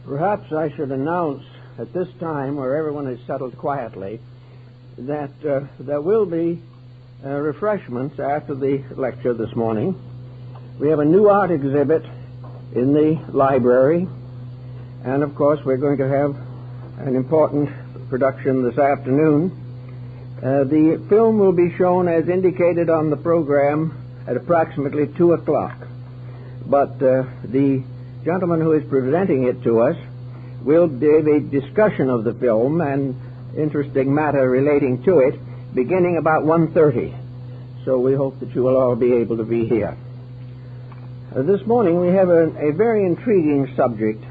Perhaps I should announce at this time, where everyone is settled quietly, that there will be refreshments after the lecture this morning. We have a new art exhibit in the library, and of course we're going to have an important production this afternoon. The film will be shown as indicated on the program at approximately 2 o'clock. But the gentleman who is presenting it to us will give a discussion of the film and interesting matter relating to it beginning about 1:30. So we hope that you will all be able to be here. This morning we have a very intriguing subject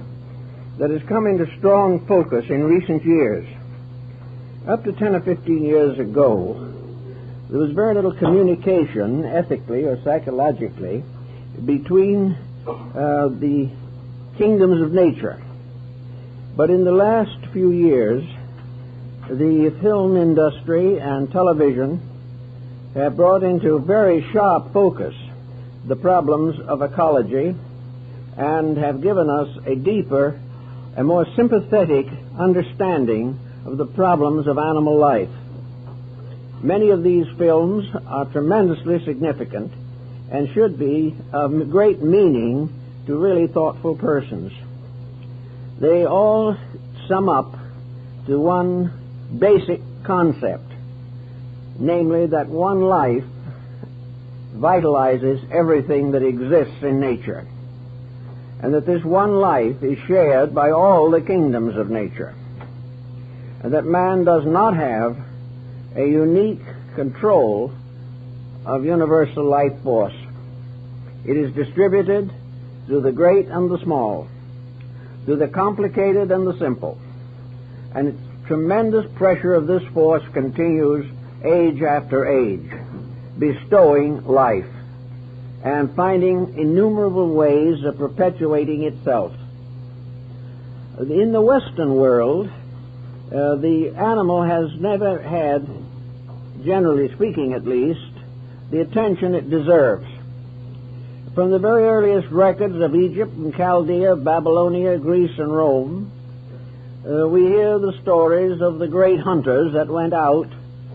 that has come into strong focus in recent years. Up to 10 or 15 years ago, there was very little communication, ethically or psychologically, between the kingdoms of nature. But in the last few years, the film industry and television have brought into very sharp focus the problems of ecology and have given us a deeper and more sympathetic understanding of the problems of animal life. Many of these films are tremendously significant and should be of great meaning to really thoughtful persons. They all sum up to one basic concept, namely that one life vitalizes everything that exists in nature, and that this one life is shared by all the kingdoms of nature, and that man does not have a unique control of universal life force. It is distributed through the great and the small, through the complicated and the simple, and its tremendous pressure of this force continues age after age, bestowing life and finding innumerable ways of perpetuating itself. In the Western world, the animal has never had, generally speaking at least, the attention it deserves. From the very earliest records of Egypt and Chaldea, Babylonia, Greece, and Rome, we hear the stories of the great hunters that went out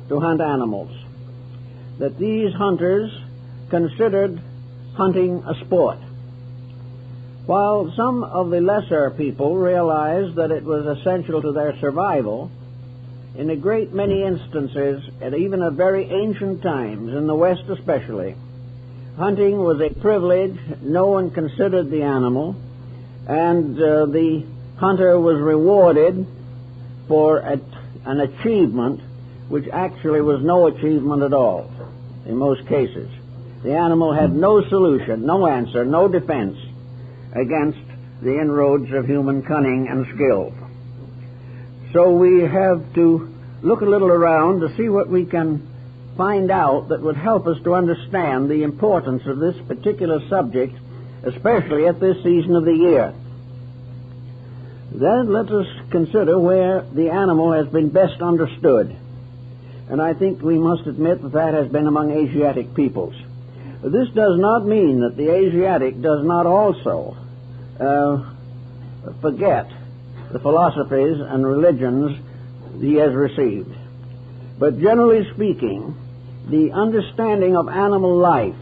to hunt animals. That these hunters considered hunting a sport, while some of the lesser people realized that it was essential to their survival. In a great many instances, and even at very ancient times, in the West especially, hunting was a privilege. No one considered the animal, and the hunter was rewarded for an achievement which actually was no achievement at all in most cases. The animal had no solution, no answer, no defense against the inroads of human cunning and skill. So we have to look a little around to see what we can find out that would help us to understand the importance of this particular subject, especially at this season of the year. Then let us consider where the animal has been best understood. And I think we must admit that that has been among Asiatic peoples. This does not mean that the Asiatic does not also forget the philosophies and religions he has received. But generally speaking, the understanding of animal life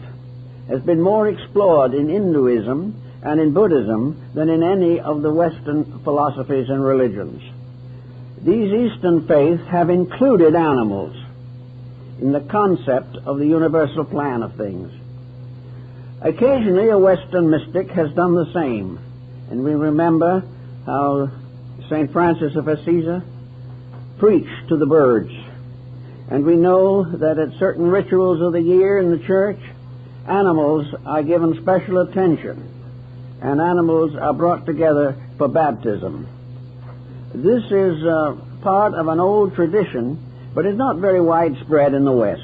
has been more explored in Hinduism and in Buddhism than in any of the Western philosophies and religions. These Eastern faiths have included animals in the concept of the universal plan of things. Occasionally a Western mystic has done the same, and we remember how St. Francis of Assisi preached to the birds. And we know that at certain rituals of the year in the church, animals are given special attention, and animals are brought together for baptism. This is part of an old tradition, but is not very widespread in the West.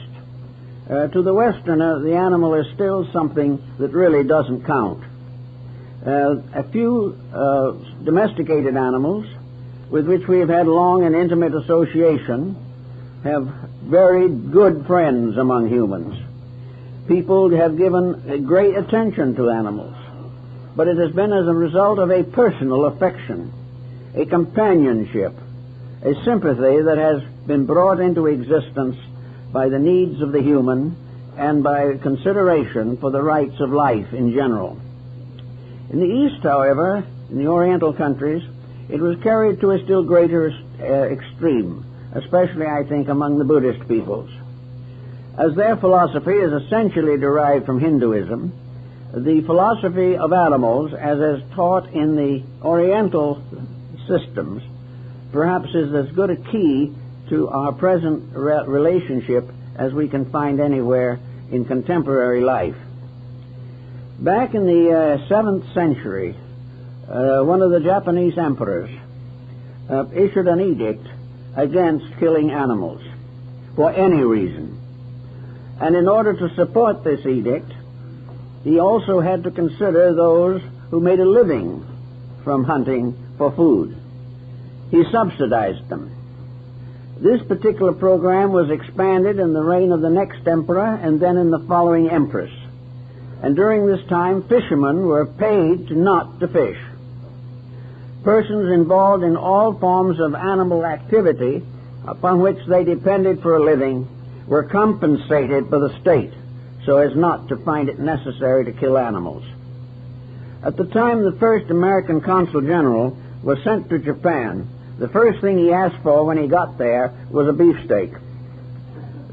To the Westerner, the animal is still something that really doesn't count. A few domesticated animals with which we have had long and intimate association have very good friends among humans. People have given great attention to animals, but it has been as a result of a personal affection a companionship, a sympathy that has been brought into existence by the needs of the human and by consideration for the rights of life in general. In the East, however, in the Oriental countries, it was carried to a still greater extreme, especially, I think, among the Buddhist peoples. As their philosophy is essentially derived from Hinduism, the philosophy of animals, as is taught in the Oriental systems, perhaps is as good a key to our present relationship as we can find anywhere in contemporary life. Back in the 7th century, one of the Japanese emperors issued an edict against killing animals for any reason. And in order to support this edict, he also had to consider those who made a living from hunting for food. He subsidized them. This particular program was expanded in the reign of the next emperor and then in the following empress. And during this time, fishermen were paid not to fish. Persons involved in all forms of animal activity upon which they depended for a living were compensated by the state so as not to find it necessary to kill animals. At the time the first American consul general was sent to Japan, the first thing he asked for when he got there was a beefsteak.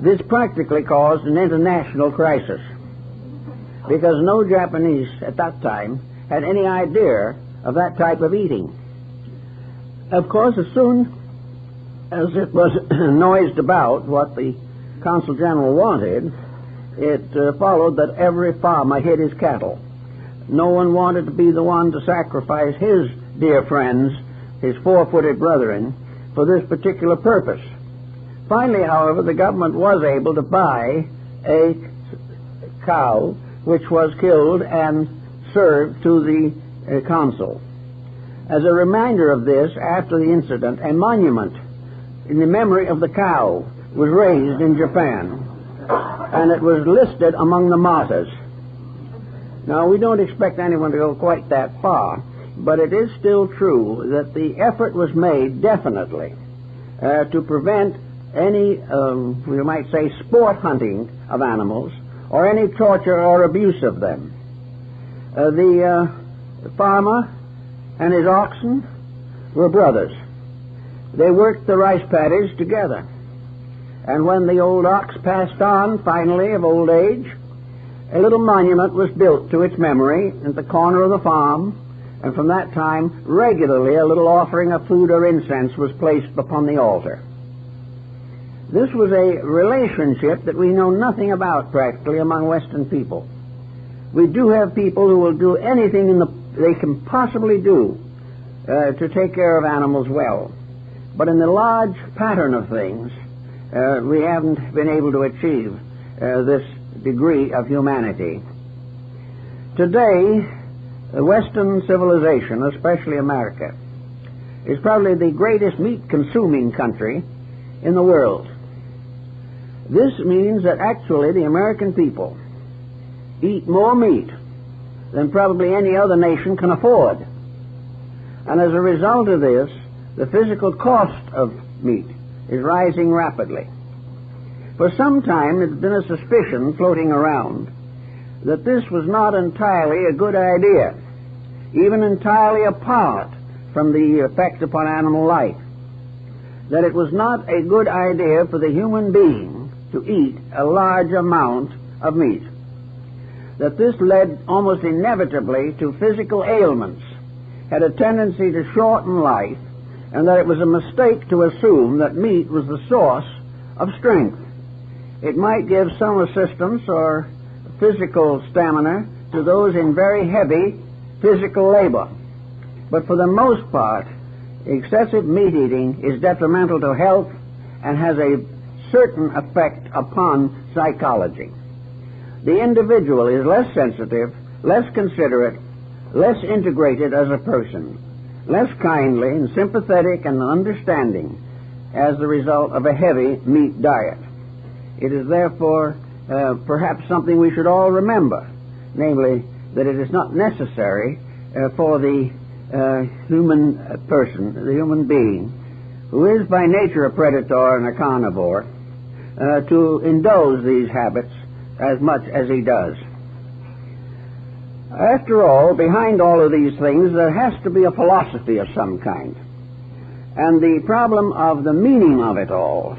This practically caused an international crisis because no Japanese at that time had any idea of that type of eating. Of course, as soon as it was noised about what the consul general wanted, it followed that every farmer hid his cattle. No one wanted to be the one to sacrifice his dear friends, his four-footed brethren, for this particular purpose. Finally, however, the government was able to buy a cow which was killed and served to the consul. As a reminder of this, after the incident, a monument in the memory of the cow was raised in Japan, and it was listed among the martyrs. Now, we don't expect anyone to go quite that far, but it is still true that the effort was made definitely to prevent any, we might say, sport hunting of animals or any torture or abuse of them. The farmer and his oxen were brothers. They worked the rice paddies together. And when the old ox passed on, finally, of old age, a little monument was built to its memory at the corner of the farm, and from that time, regularly a little offering of food or incense was placed upon the altar. This was a relationship that we know nothing about practically among Western people. We do have people who will do anything they can possibly do to take care of animals well. But in the large pattern of things, we haven't been able to achieve this degree of humanity. Today, Western civilization, especially America, is probably the greatest meat-consuming country in the world. This means that actually the American people eat more meat than probably any other nation can afford. And as a result of this, the physical cost of meat is rising rapidly. For some time, there's been a suspicion floating around that this was not entirely a good idea, even entirely apart from the effect upon animal life, that it was not a good idea for the human being to eat a large amount of meat, that this led almost inevitably to physical ailments, had a tendency to shorten life, and that it was a mistake to assume that meat was the source of strength. It might give some assistance or physical stamina to those in very heavy physical labor, but for the most part, excessive meat eating is detrimental to health and has a certain effect upon psychology. The individual is less sensitive, less considerate, less integrated as a person, less kindly and sympathetic and understanding as the result of a heavy meat diet. It is therefore perhaps something we should all remember, namely that it is not necessary for the human person, the human being, who is by nature a predator and a carnivore, to indulge these habits as much as he does. After all, behind all of these things, there has to be a philosophy of some kind. And the problem of the meaning of it all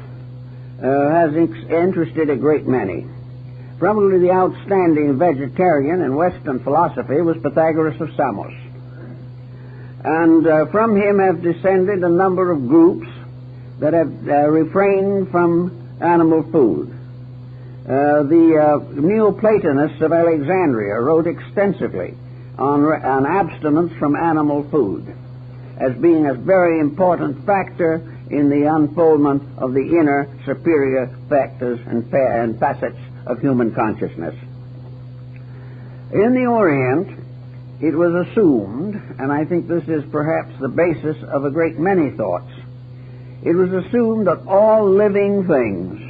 has interested a great many. Probably the outstanding vegetarian in Western philosophy was Pythagoras of Samos. And from him have descended a number of groups that have refrained from animal food. The Neoplatonists of Alexandria wrote extensively on abstinence from animal food as being a very important factor in the unfoldment of the inner superior factors and facets of human consciousness. In the Orient, it was assumed, and I think this is perhaps the basis of a great many thoughts, it was assumed that all living things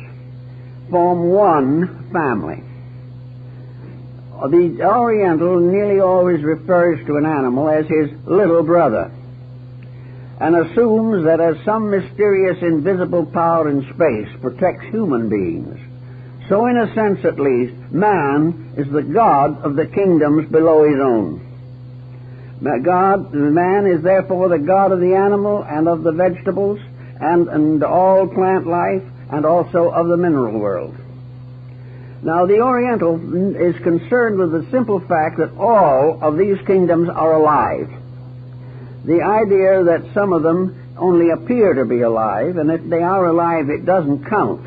form one family. The Oriental nearly always refers to an animal as his little brother, and assumes that as some mysterious invisible power in space protects human beings, so in a sense at least, man is the god of the kingdoms below his own. Man is therefore the god of the animal and of the vegetables and all plant life and also of the mineral world. Now the Oriental is concerned with the simple fact that all of these kingdoms are alive. The idea that some of them only appear to be alive, and if they are alive it doesn't count,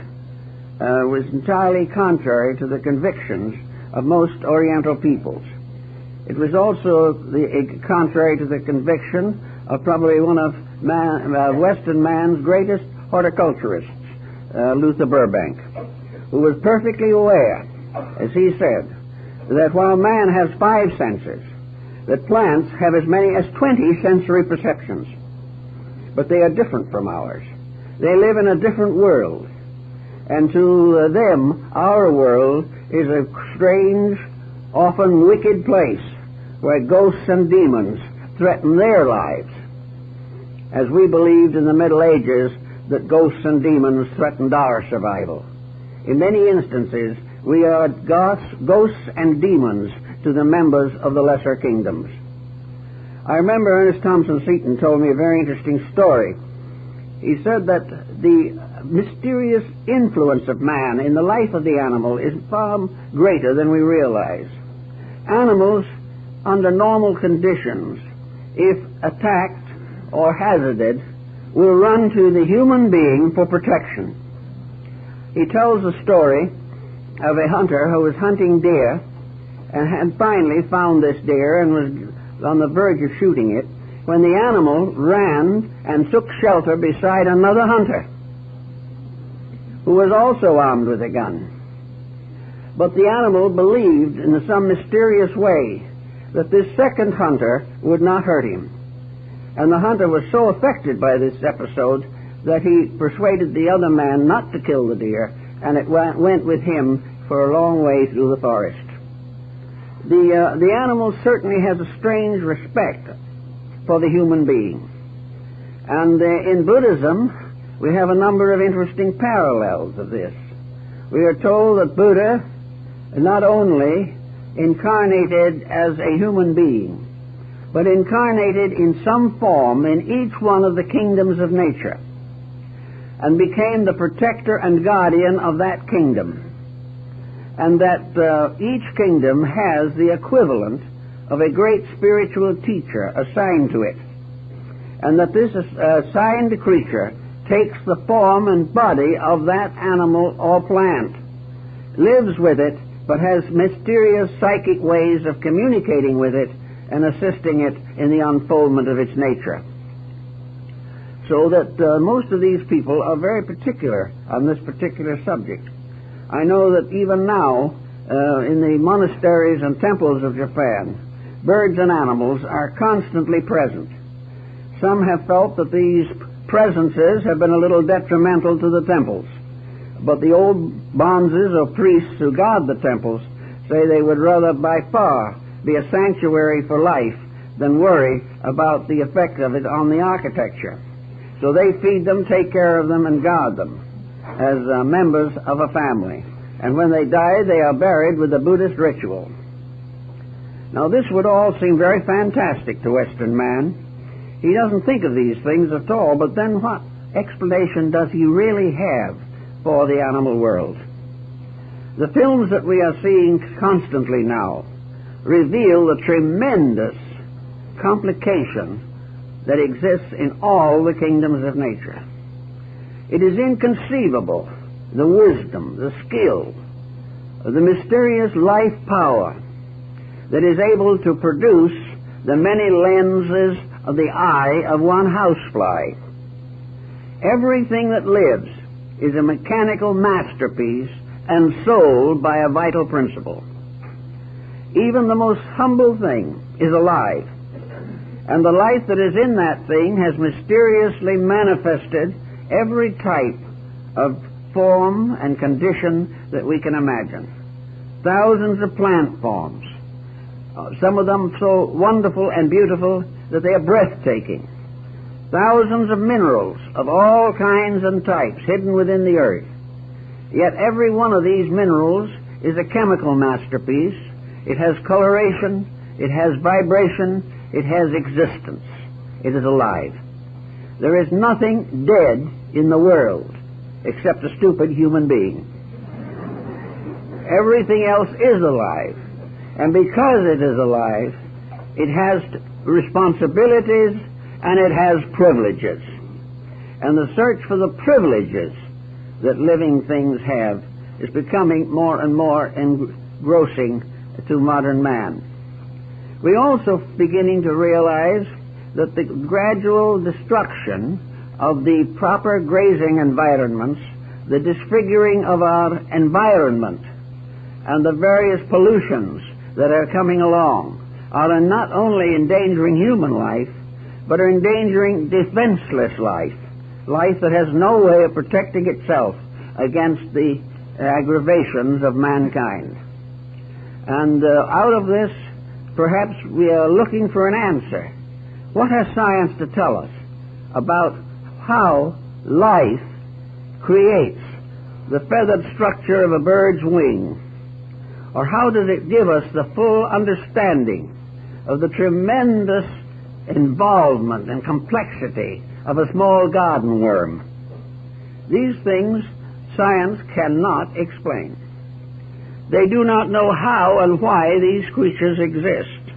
was entirely contrary to the convictions of most Oriental peoples. It was also contrary to the conviction of probably one of Western man's greatest horticulturists, Luther Burbank, who was perfectly aware, as he said, that while man has 5 senses, that plants have as many as 20 sensory perceptions. But they are different from ours. They live in a different world. And to them, our world is a strange, often wicked place where ghosts and demons threaten their lives, as we believed in the Middle Ages that ghosts and demons threatened our survival. In many instances, we are ghosts and demons to the members of the lesser kingdoms. I remember Ernest Thompson Seton told me a very interesting story. He said that the mysterious influence of man in the life of the animal is far greater than we realize. Animals, under normal conditions, if attacked or hazarded, will run to the human being for protection. He tells the story of a hunter who was hunting deer and had finally found this deer and was on the verge of shooting it when the animal ran and took shelter beside another hunter who was also armed with a gun. But the animal believed in some mysterious way that this second hunter would not hurt him. And the hunter was so affected by this episode that he persuaded the other man not to kill the deer, and it went with him for a long way through the forest. The animal certainly has a strange respect for the human being. And in Buddhism, we have a number of interesting parallels of this. We are told that Buddha not only incarnated as a human being, but incarnated in some form in each one of the kingdoms of nature, and became the protector and guardian of that kingdom. And that each kingdom has the equivalent of a great spiritual teacher assigned to it. And that this assigned creature takes the form and body of that animal or plant, lives with it, but has mysterious psychic ways of communicating with it and assisting it in the unfoldment of its nature. So that most of these people are very particular on this particular subject. I know that even now, in the monasteries and temples of Japan, birds and animals are constantly present. Some have felt that these presences have been a little detrimental to the temples, but the old bonzes or priests who guard the temples say they would rather by far be a sanctuary for life than worry about the effect of it on the architecture. So they feed them, take care of them, and guard them as members of a family. And when they die, they are buried with the Buddhist ritual. Now, this would all seem very fantastic to Western man. He doesn't think of these things at all, but then what explanation does he really have for the animal world? The films that we are seeing constantly now reveal the tremendous complication that exists in all the kingdoms of nature. It is inconceivable, the wisdom, the skill, the mysterious life power that is able to produce the many lenses of the eye of one housefly. Everything that lives is a mechanical masterpiece and sold by a vital principle. Even the most humble thing is alive, and the life that is in that thing has mysteriously manifested every type of form and condition that we can imagine. Thousands of plant forms, some of them so wonderful and beautiful that they are breathtaking. Thousands of minerals of all kinds and types hidden within the earth. Yet every one of these minerals is a chemical masterpiece. It has coloration, it has vibration, it has existence. It is alive. There is nothing dead in the world except a stupid human being. Everything else is alive. And because it is alive, it has responsibilities and it has privileges. And the search for the privileges that living things have is becoming more and more engrossing to modern man. We also beginning to realize that the gradual destruction of the proper grazing environments, the disfiguring of our environment, and the various pollutions that are coming along are not only endangering human life, but are endangering defenseless life, life that has no way of protecting itself against the aggravations of mankind. And out of this, perhaps we are looking for an answer. What has science to tell us about how life creates the feathered structure of a bird's wing? Or how does it give us the full understanding of the tremendous involvement and complexity of a small garden worm? These things science cannot explain. They do not know how and why these creatures exist.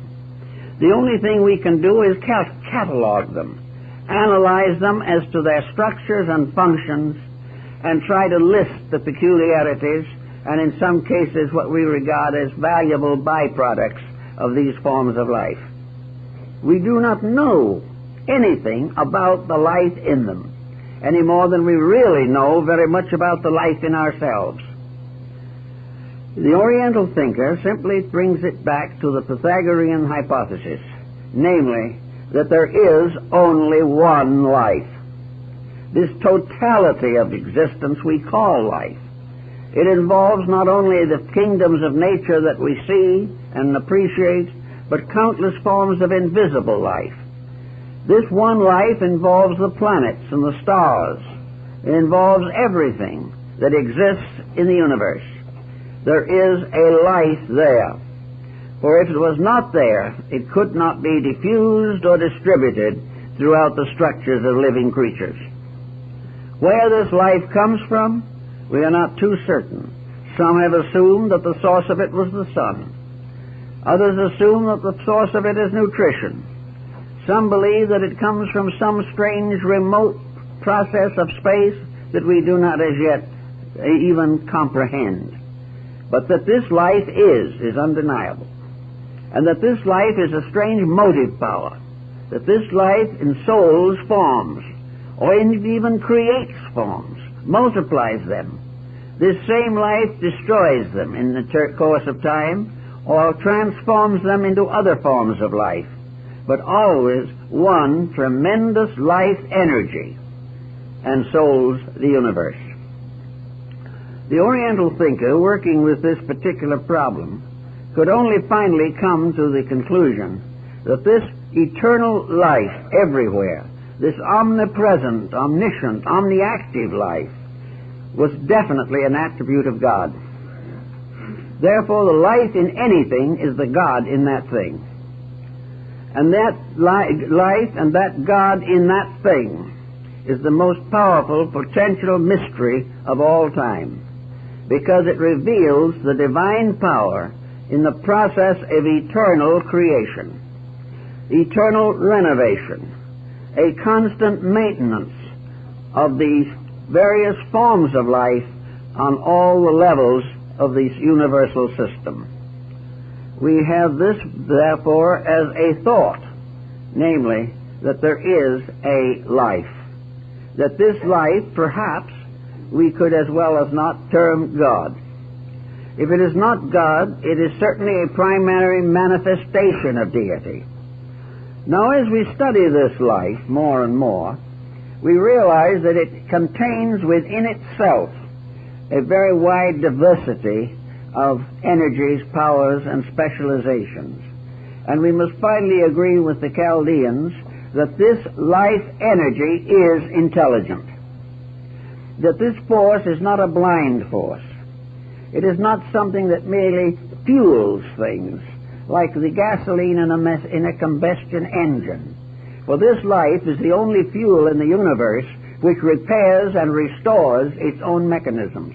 The only thing we can do is catalog them, analyze them as to their structures and functions, and try to list the peculiarities and in some cases what we regard as valuable byproducts of these forms of life. We do not know anything about the life in them, any more than we really know very much about the life in ourselves. The Oriental thinker simply brings it back to the Pythagorean hypothesis, namely, that there is only one life. This totality of existence we call life. It involves not only the kingdoms of nature that we see and appreciate, but countless forms of invisible life. This one life involves the planets and the stars. It involves everything that exists in the universe. There is a life there. For if it was not there, it could not be diffused or distributed throughout the structures of living creatures. Where this life comes from, we are not too certain. Some have assumed that the source of it was the sun. Others assume that the source of it is nutrition. Some believe that it comes from some strange remote process of space that we do not as yet even comprehend. But that this life is undeniable. And that this life is a strange motive power. That this life ensouls forms, or even creates forms, multiplies them. This same life destroys them in the course of time, or transforms them into other forms of life, but always one tremendous life energy ensouls the universe. The Oriental thinker, working with this particular problem, could only finally come to the conclusion that this eternal life everywhere, this omnipresent, omniscient, omniactive life, was definitely an attribute of God. Therefore, the life in anything is the God in that thing. And that life and that God in that thing is the most powerful potential mystery of all time, because it reveals the divine power in the process of eternal creation, eternal renovation, a constant maintenance of these various forms of life on all the levels of this universal system. We have this, therefore, as a thought, namely, that there is a life. That this life, perhaps, we could as well as not term God. If it is not God, it is certainly a primary manifestation of deity. Now, as we study this life more and more, we realize that it contains within itself a very wide diversity of energies, powers, and specializations. And we must finally agree with the Chaldeans that this life energy is intelligent. That this force is not a blind force. It is not something that merely fuels things, like the gasoline in a combustion engine. For this life is the only fuel in the universe which repairs and restores its own mechanisms.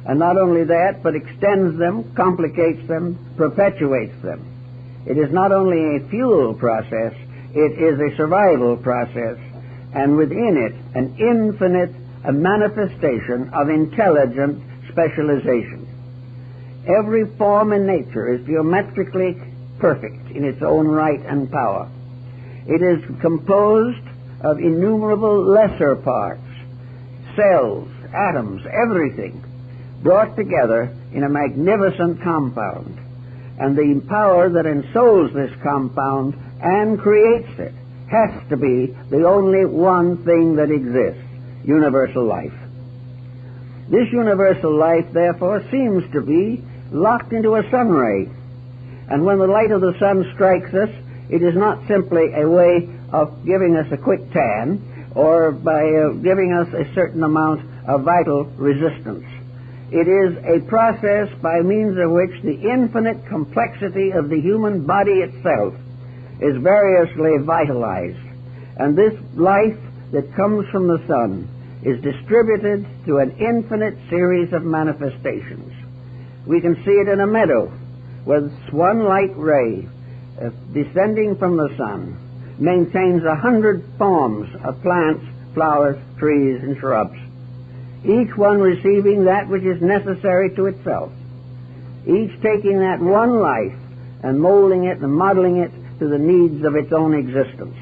And not only that, but extends them, complicates them, perpetuates them. It is not only a fuel process, it is a survival process, and within it an infinite manifestation of intelligent specialization. Every form in nature is geometrically perfect in its own right and power. It is composed of innumerable lesser parts, cells, atoms, everything, brought together in a magnificent compound. And the power that ensouls this compound and creates it has to be the only one thing that exists, universal life. This universal life, therefore, seems to be locked into a sun ray. And when the light of the sun strikes us, it is not simply a way of giving us a quick tan or by giving us a certain amount of vital resistance. It is a process by means of which the infinite complexity of the human body itself is variously vitalized. And this life that comes from the sun is distributed to an infinite series of manifestations. We can see it in a meadow where one light ray descending from the sun maintains 100 forms of plants, flowers, trees, and shrubs, each one receiving that which is necessary to itself, each taking that one life and molding it and modeling it to the needs of its own existence.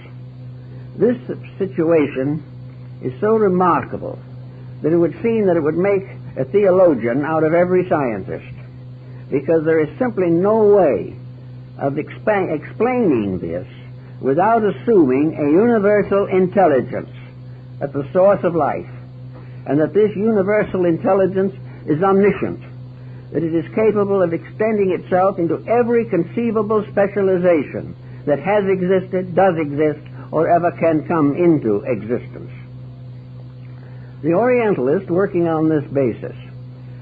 This situation is so remarkable that it would seem that it would make a theologian out of every scientist, because there is simply no way of explaining this without assuming a universal intelligence at the source of life, and that this universal intelligence is omniscient, that it is capable of extending itself into every conceivable specialization that has existed, does exist, or ever can come into existence. The Orientalist, working on this basis,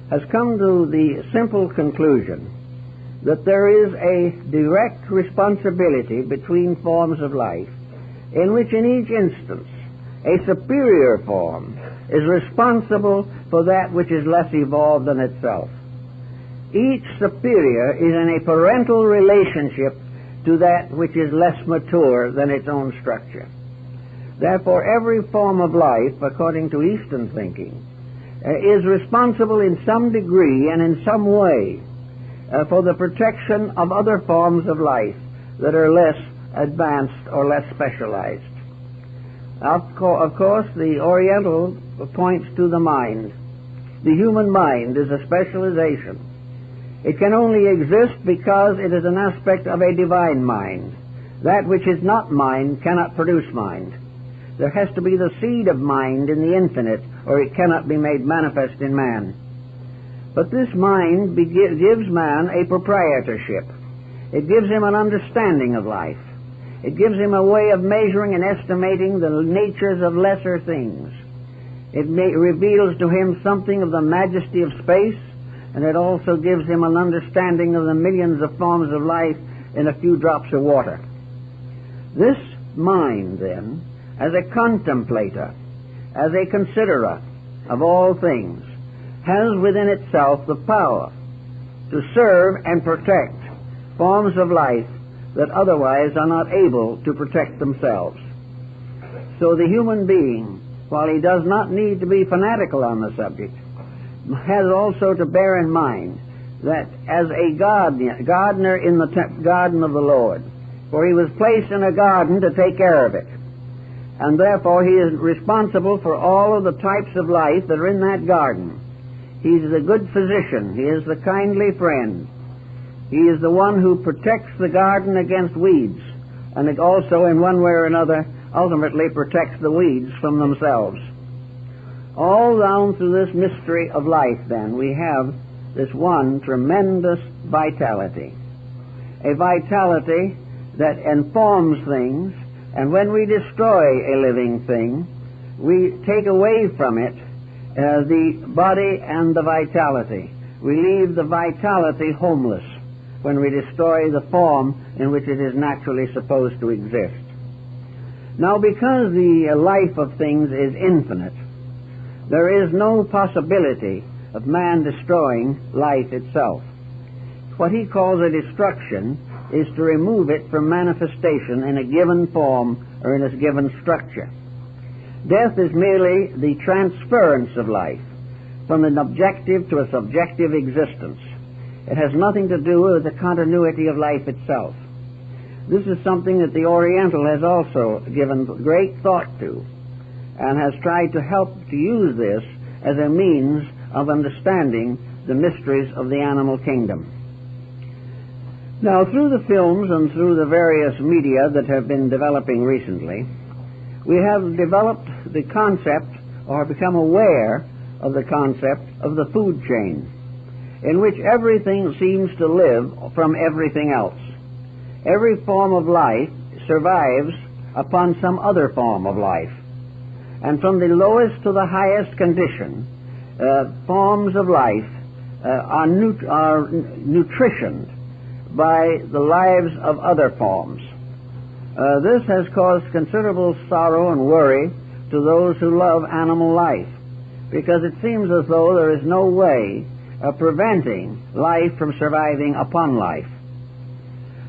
has come to the simple conclusion that there is a direct responsibility between forms of life, in which in each instance a superior form is responsible for that which is less evolved than itself. Each superior is in a parental relationship to that which is less mature than its own structure. Therefore, every form of life, according to Eastern thinking, is responsible in some degree and in some way for the protection of other forms of life that are less advanced or less specialized. Of course, the Oriental points to the mind. The human mind is a specialization. It can only exist because it is an aspect of a divine mind. That which is not mind cannot produce mind. There has to be the seed of mind in the infinite, or it cannot be made manifest in man. But this mind gives man a proprietorship. It gives him an understanding of life. It gives him a way of measuring and estimating the natures of lesser things. It reveals to him something of the majesty of space, and it also gives him an understanding of the millions of forms of life in a few drops of water. This mind, then, as a contemplator, as a considerer of all things, has within itself the power to serve and protect forms of life that otherwise are not able to protect themselves. So the human being, while he does not need to be fanatical on the subject, has also to bear in mind that as a gardener in the garden of the Lord, for he was placed in a garden to take care of it, and therefore he is responsible for all of the types of life that are in that garden. He is the good physician. He is the kindly friend. He is the one who protects the garden against weeds, and it also, in one way or another, ultimately protects the weeds from themselves. All down through this mystery of life, then, we have this one tremendous vitality. A vitality that informs things, and when we destroy a living thing, we take away from it the body and the vitality. We leave the vitality homeless when we destroy the form in which it is naturally supposed to exist. Now, because the life of things is infinite, there is no possibility of man destroying life itself. What he calls a destruction is to remove it from manifestation in a given form or in a given structure. Death is merely the transference of life from an objective to a subjective existence. It has nothing to do with the continuity of life itself. This is something that the Oriental has also given great thought to, and has tried to help to use this as a means of understanding the mysteries of the animal kingdom. Now, through the films and through the various media that have been developing recently, we have developed the concept, or become aware of the concept, of the food chain, in which everything seems to live from everything else. Every form of life survives upon some other form of life. And from the lowest to the highest condition, forms of life are nutritioned by the lives of other forms. This has caused considerable sorrow and worry to those who love animal life, because it seems as though there is no way of preventing life from surviving upon life.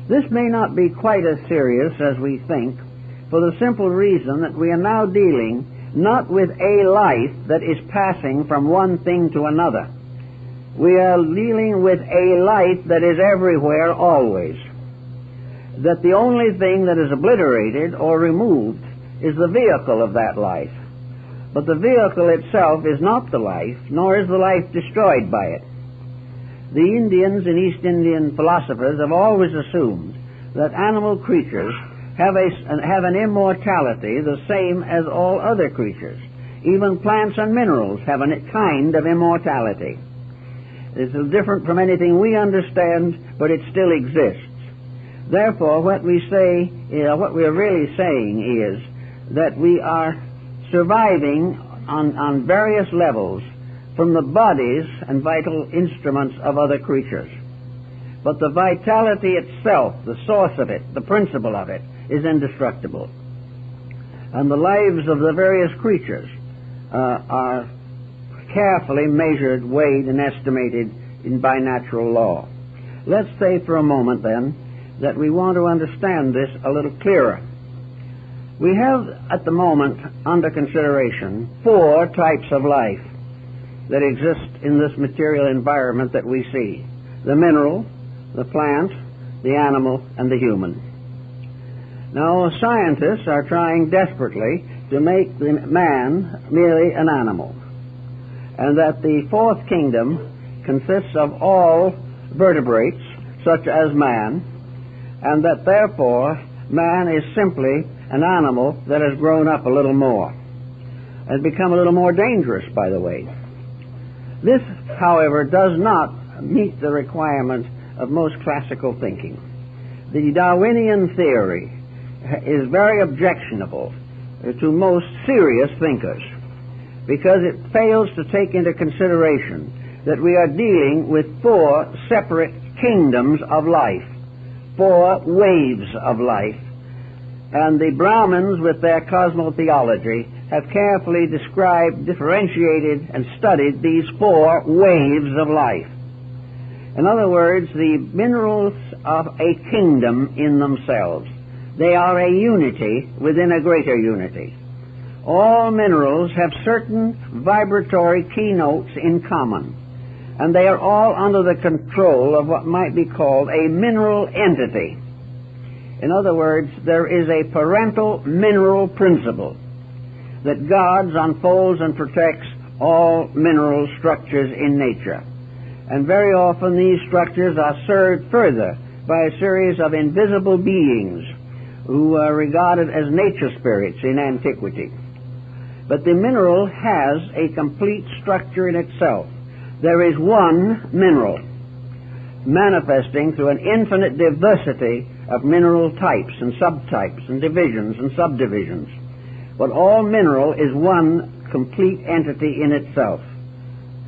This may not be quite as serious as we think, for the simple reason that we are now dealing not with a life that is passing from one thing to another. We are dealing with a life that is everywhere always. That the only thing that is obliterated or removed is the vehicle of that life. But the vehicle itself is not the life, nor is the life destroyed by it. The Indians and East Indian philosophers have always assumed that animal creatures have an immortality the same as all other creatures. Even plants and minerals have a kind of immortality. It's different from anything we understand, but it still exists. Therefore, what we are really saying is that we are surviving on various levels from the bodies and vital instruments of other creatures. But the vitality itself, the source of it, the principle of it, is indestructible. And the lives of the various creatures are carefully measured, weighed, and estimated by natural law. Let's say for a moment, then, that we want to understand this a little clearer. We have, at the moment, under consideration, 4 types of life that exist in this material environment that we see: the mineral, the plant, the animal, and the human. Now, scientists are trying desperately to make the man merely an animal, and that the 4th kingdom consists of all vertebrates, such as man, and that therefore man is simply an animal that has grown up a little more, and become a little more dangerous, by the way. This, however, does not meet the requirement of most classical thinking. The Darwinian theory is very objectionable to most serious thinkers, because it fails to take into consideration that we are dealing with four separate kingdoms of life, four waves of life, and the Brahmins, with their cosmotheology, have carefully described, differentiated, and studied these four waves of life. In other words, the minerals of a kingdom in themselves. They are a unity within a greater unity. All minerals have certain vibratory keynotes in common, and they are all under the control of what might be called a mineral entity. In other words, there is a parental mineral principle that guards, unfolds, and protects all mineral structures in nature. And very often these structures are served further by a series of invisible beings who are regarded as nature spirits in antiquity. But the mineral has a complete structure in itself. There is one mineral, manifesting through an infinite diversity of mineral types and subtypes and divisions and subdivisions. But all mineral is one complete entity in itself.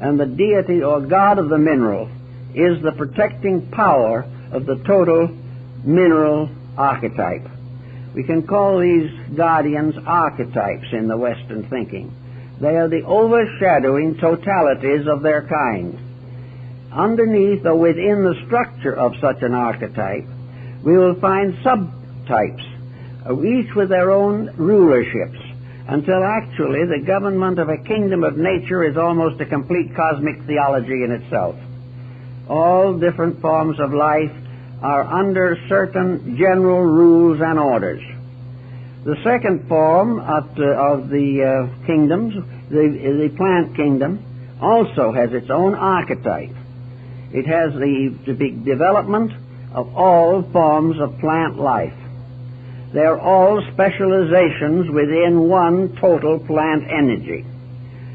And the deity or God of the mineral is the protecting power of the total mineral archetype. We can call these guardians archetypes in the Western thinking. They are the overshadowing totalities of their kind. Underneath or within the structure of such an archetype, we will find subtypes, each with their own rulerships, until actually the government of a kingdom of nature is almost a complete cosmic theology in itself. All different forms of life are under certain general rules and orders. The second form of the kingdoms, the plant kingdom, also has its own archetype. It has the development of all forms of plant life. They are all specializations within one total plant energy.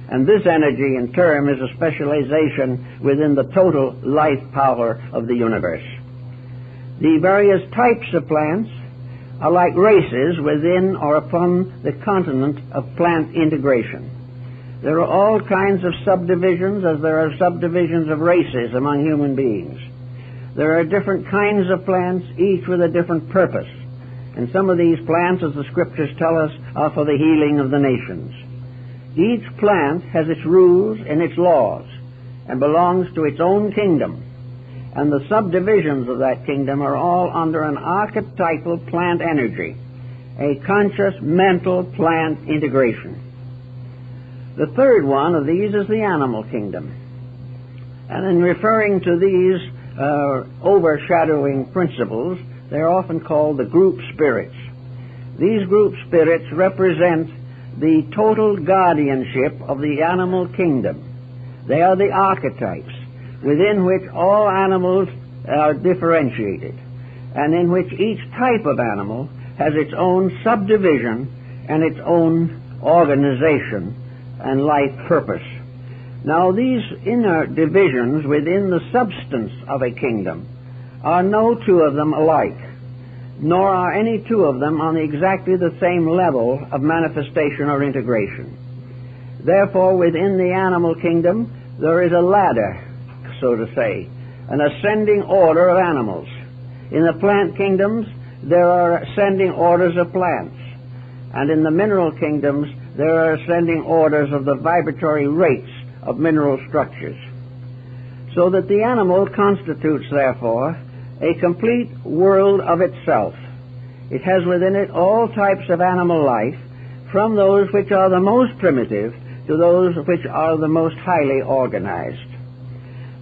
And this energy, in turn, is a specialization within the total life power of the universe. The various types of plants are like races within or upon the continent of plant integration. There are all kinds of subdivisions, as there are subdivisions of races among human beings. There are different kinds of plants, each with a different purpose. And some of these plants, as the Scriptures tell us, are for the healing of the nations. Each plant has its rules and its laws and belongs to its own kingdom. And the subdivisions of that kingdom are all under an archetypal plant energy, a conscious mental plant integration. The third one of these is the animal kingdom. And in referring to these overshadowing principles, they are often called the group spirits. These group spirits represent the total guardianship of the animal kingdom. They are the archetypes within which all animals are differentiated, and in which each type of animal has its own subdivision and its own organization and life purpose. Now, these inner divisions within the substance of a kingdom are no two of them alike, nor are any two of them on exactly the same level of manifestation or integration. Therefore, within the animal kingdom, there is a ladder, so to say, an ascending order of animals. In the plant kingdoms, there are ascending orders of plants, and in the mineral kingdoms, there are ascending orders of the vibratory rates of mineral structures. So that the animal constitutes, therefore, a complete world of itself. It has within it all types of animal life, from those which are the most primitive to those which are the most highly organized.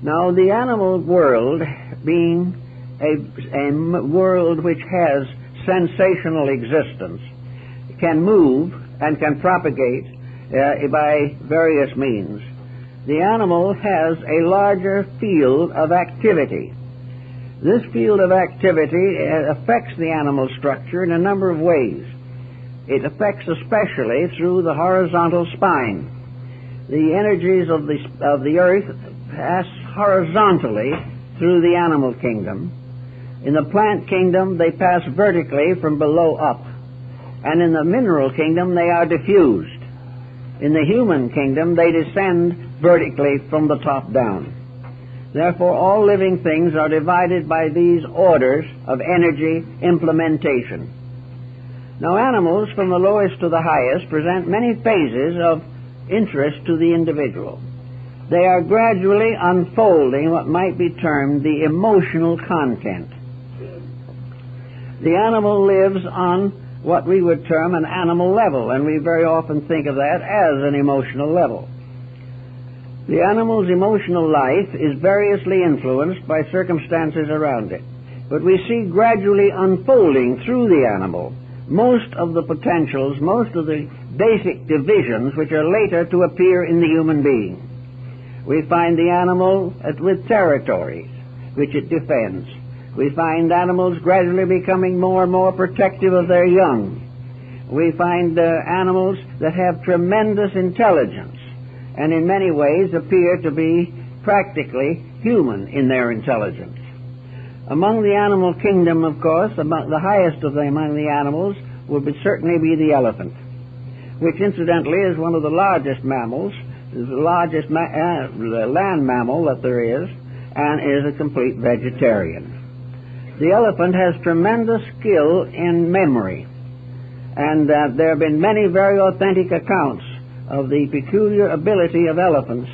Now, the animal world, being a world which has sensational existence, can move and can propagate by various means. The animal has a larger field of activity. This field of activity affects the animal structure in a number of ways. It affects especially through the horizontal spine. The energies of the earth pass horizontally through the animal kingdom, In the plant kingdom, they pass vertically from below up. And in the mineral kingdom, they are diffused. In the human kingdom, they descend vertically from the top down. Therefore, all living things are divided by these orders of energy implementation. Now, animals from the lowest to the highest present many phases of interest to the individual. They are gradually unfolding what might be termed the emotional content. The animal lives on what we would term an animal level, and we very often think of that as an emotional level. The animal's emotional life is variously influenced by circumstances around it, but we see gradually unfolding through the animal most of the potentials, most of the basic divisions which are later to appear in the human being. We find the animal with territories which it defends. We find animals gradually becoming more and more protective of their young. We find animals that have tremendous intelligence and in many ways appear to be practically human in their intelligence. Among the animal kingdom, of course, among the highest of them among the animals would certainly be the elephant, which incidentally is one of the largest mammals, is the largest land mammal that there is, and is a complete vegetarian. The elephant has tremendous skill in memory, and there have been many very authentic accounts of the peculiar ability of elephants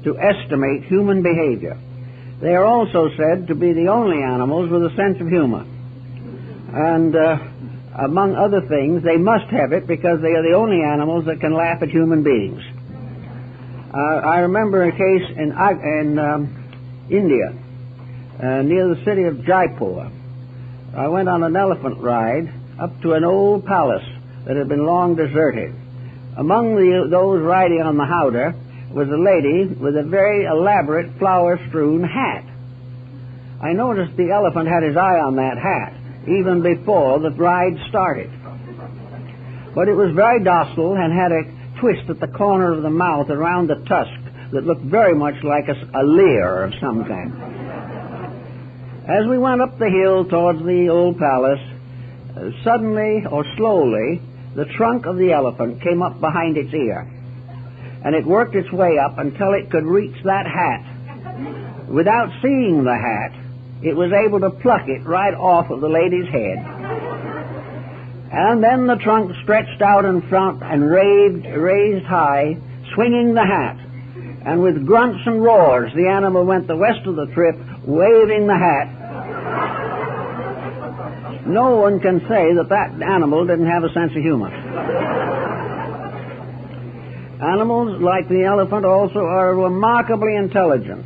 to estimate human behavior. They are also said to be the only animals with a sense of humor. And among other things, they must have it because they are the only animals that can laugh at human beings. I remember a case in India, near the city of Jaipur. I went on an elephant ride up to an old palace that had been long deserted. Among those riding on the howdah was a lady with a very elaborate flower-strewn hat. I noticed the elephant had his eye on that hat even before the ride started. But it was very docile and had a twist at the corner of the mouth around the tusk that looked very much like a leer of some kind. As we went up the hill towards the old palace, suddenly or slowly, the trunk of the elephant came up behind its ear, and it worked its way up until it could reach that hat. Without seeing the hat, it was able to pluck it right off of the lady's head. And then the trunk stretched out in front and raised high, swinging the hat. And with grunts and roars, the animal went the rest of the trip, waving the hat. No one can say that that animal didn't have a sense of humor. Animals, like the elephant, also are remarkably intelligent.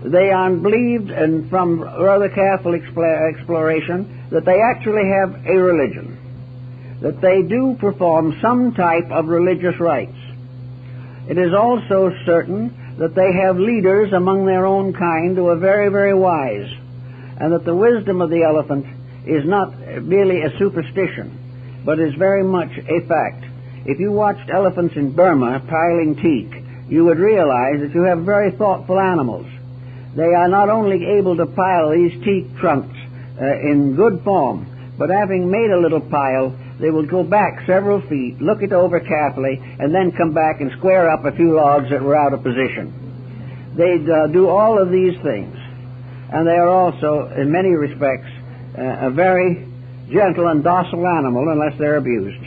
They are believed, and from rather careful exploration, that they actually have a religion, that they do perform some type of religious rites. It is also certain that they have leaders among their own kind who are very, very wise, and that the wisdom of the elephant is not merely a superstition, but is very much a fact. If you watched elephants in Burma piling teak, you would realize that you have very thoughtful animals. They are not only able to pile these teak trunks in good form, but having made a little pile, they will go back several feet, look it over carefully, and then come back and square up a few logs that were out of position. They do all of these things, and they are also, in many respects, a very gentle and docile animal unless they're abused.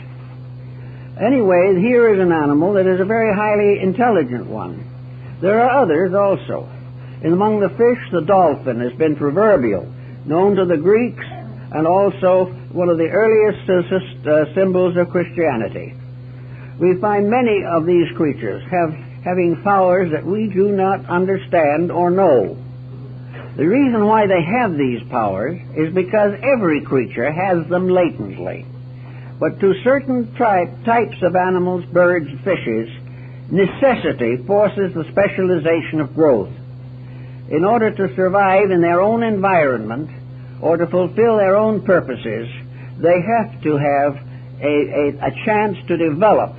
Anyway, here is an animal that is a very highly intelligent one. There are others also. And among the fish, the dolphin has been proverbial, known to the Greeks, and also one of the earliest symbols of Christianity. We find many of these creatures having powers that we do not understand or know. The reason why they have these powers is because every creature has them latently. But to certain types of animals, birds, fishes, necessity forces the specialization of growth. In order to survive in their own environment or to fulfill their own purposes, they have to have a chance to develop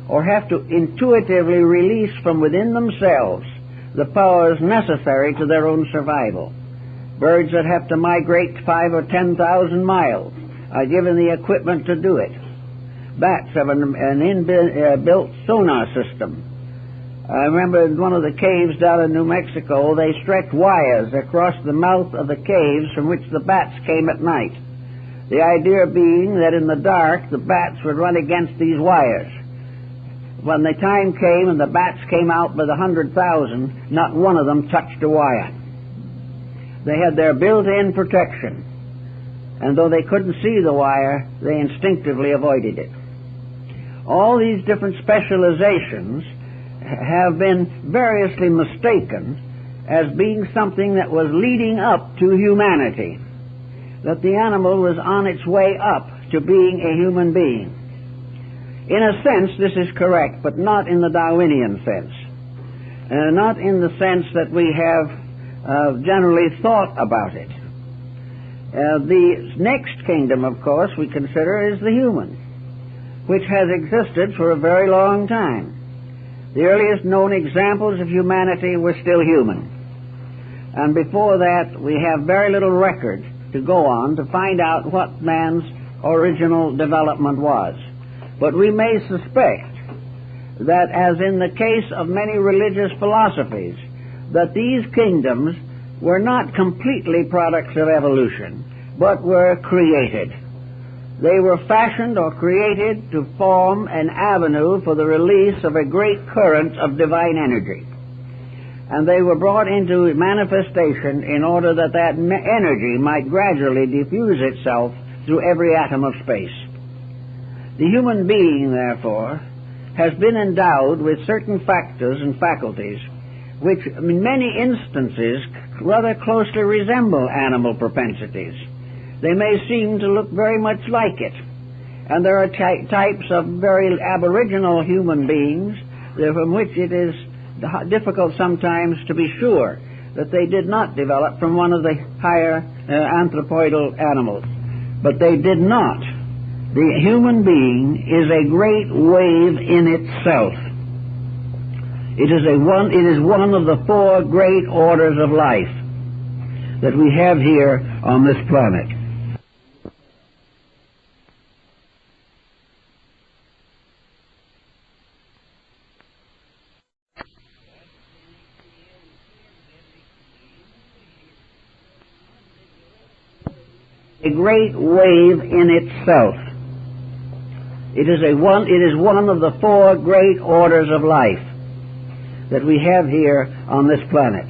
or have to intuitively release from within themselves the powers necessary to their own survival. Birds that have to migrate 5,000 or 10,000 miles are given the equipment to do it. Bats have an inbuilt sonar system. I remember in one of the caves down in New Mexico, they stretched wires across the mouth of the caves from which the bats came at night. The idea being that in the dark, the bats would run against these wires. When the time came and the bats came out by the 100,000, not one of them touched a wire. They had their built-in protection, and though they couldn't see the wire, they instinctively avoided it. All these different specializations have been variously mistaken as being something that was leading up to humanity, that the animal was on its way up to being a human being. In a sense, this is correct, but not in the Darwinian sense, not in the sense that we have generally thought about it. The next kingdom, of course, we consider is the human, which has existed for a very long time. The earliest known examples of humanity were still human. And before that, we have very little record to go on to find out what man's original development was. But we may suspect that, as in the case of many religious philosophies, that these kingdoms were not completely products of evolution, but were created. They were fashioned or created to form an avenue for the release of a great current of divine energy. And they were brought into manifestation in order that that energy might gradually diffuse itself through every atom of space. The human being, therefore, has been endowed with certain factors and faculties which, in many instances, rather closely resemble animal propensities. They may seem to look very much like it. And there are types of very aboriginal human beings from which it is difficult sometimes to be sure that they did not develop from one of the higher anthropoidal animals. But they did not. The human being is a great wave in itself. It is one of the four great orders of life that we have here on this planet. A great wave in itself. It is one of the four great orders of life that we have here on this planet.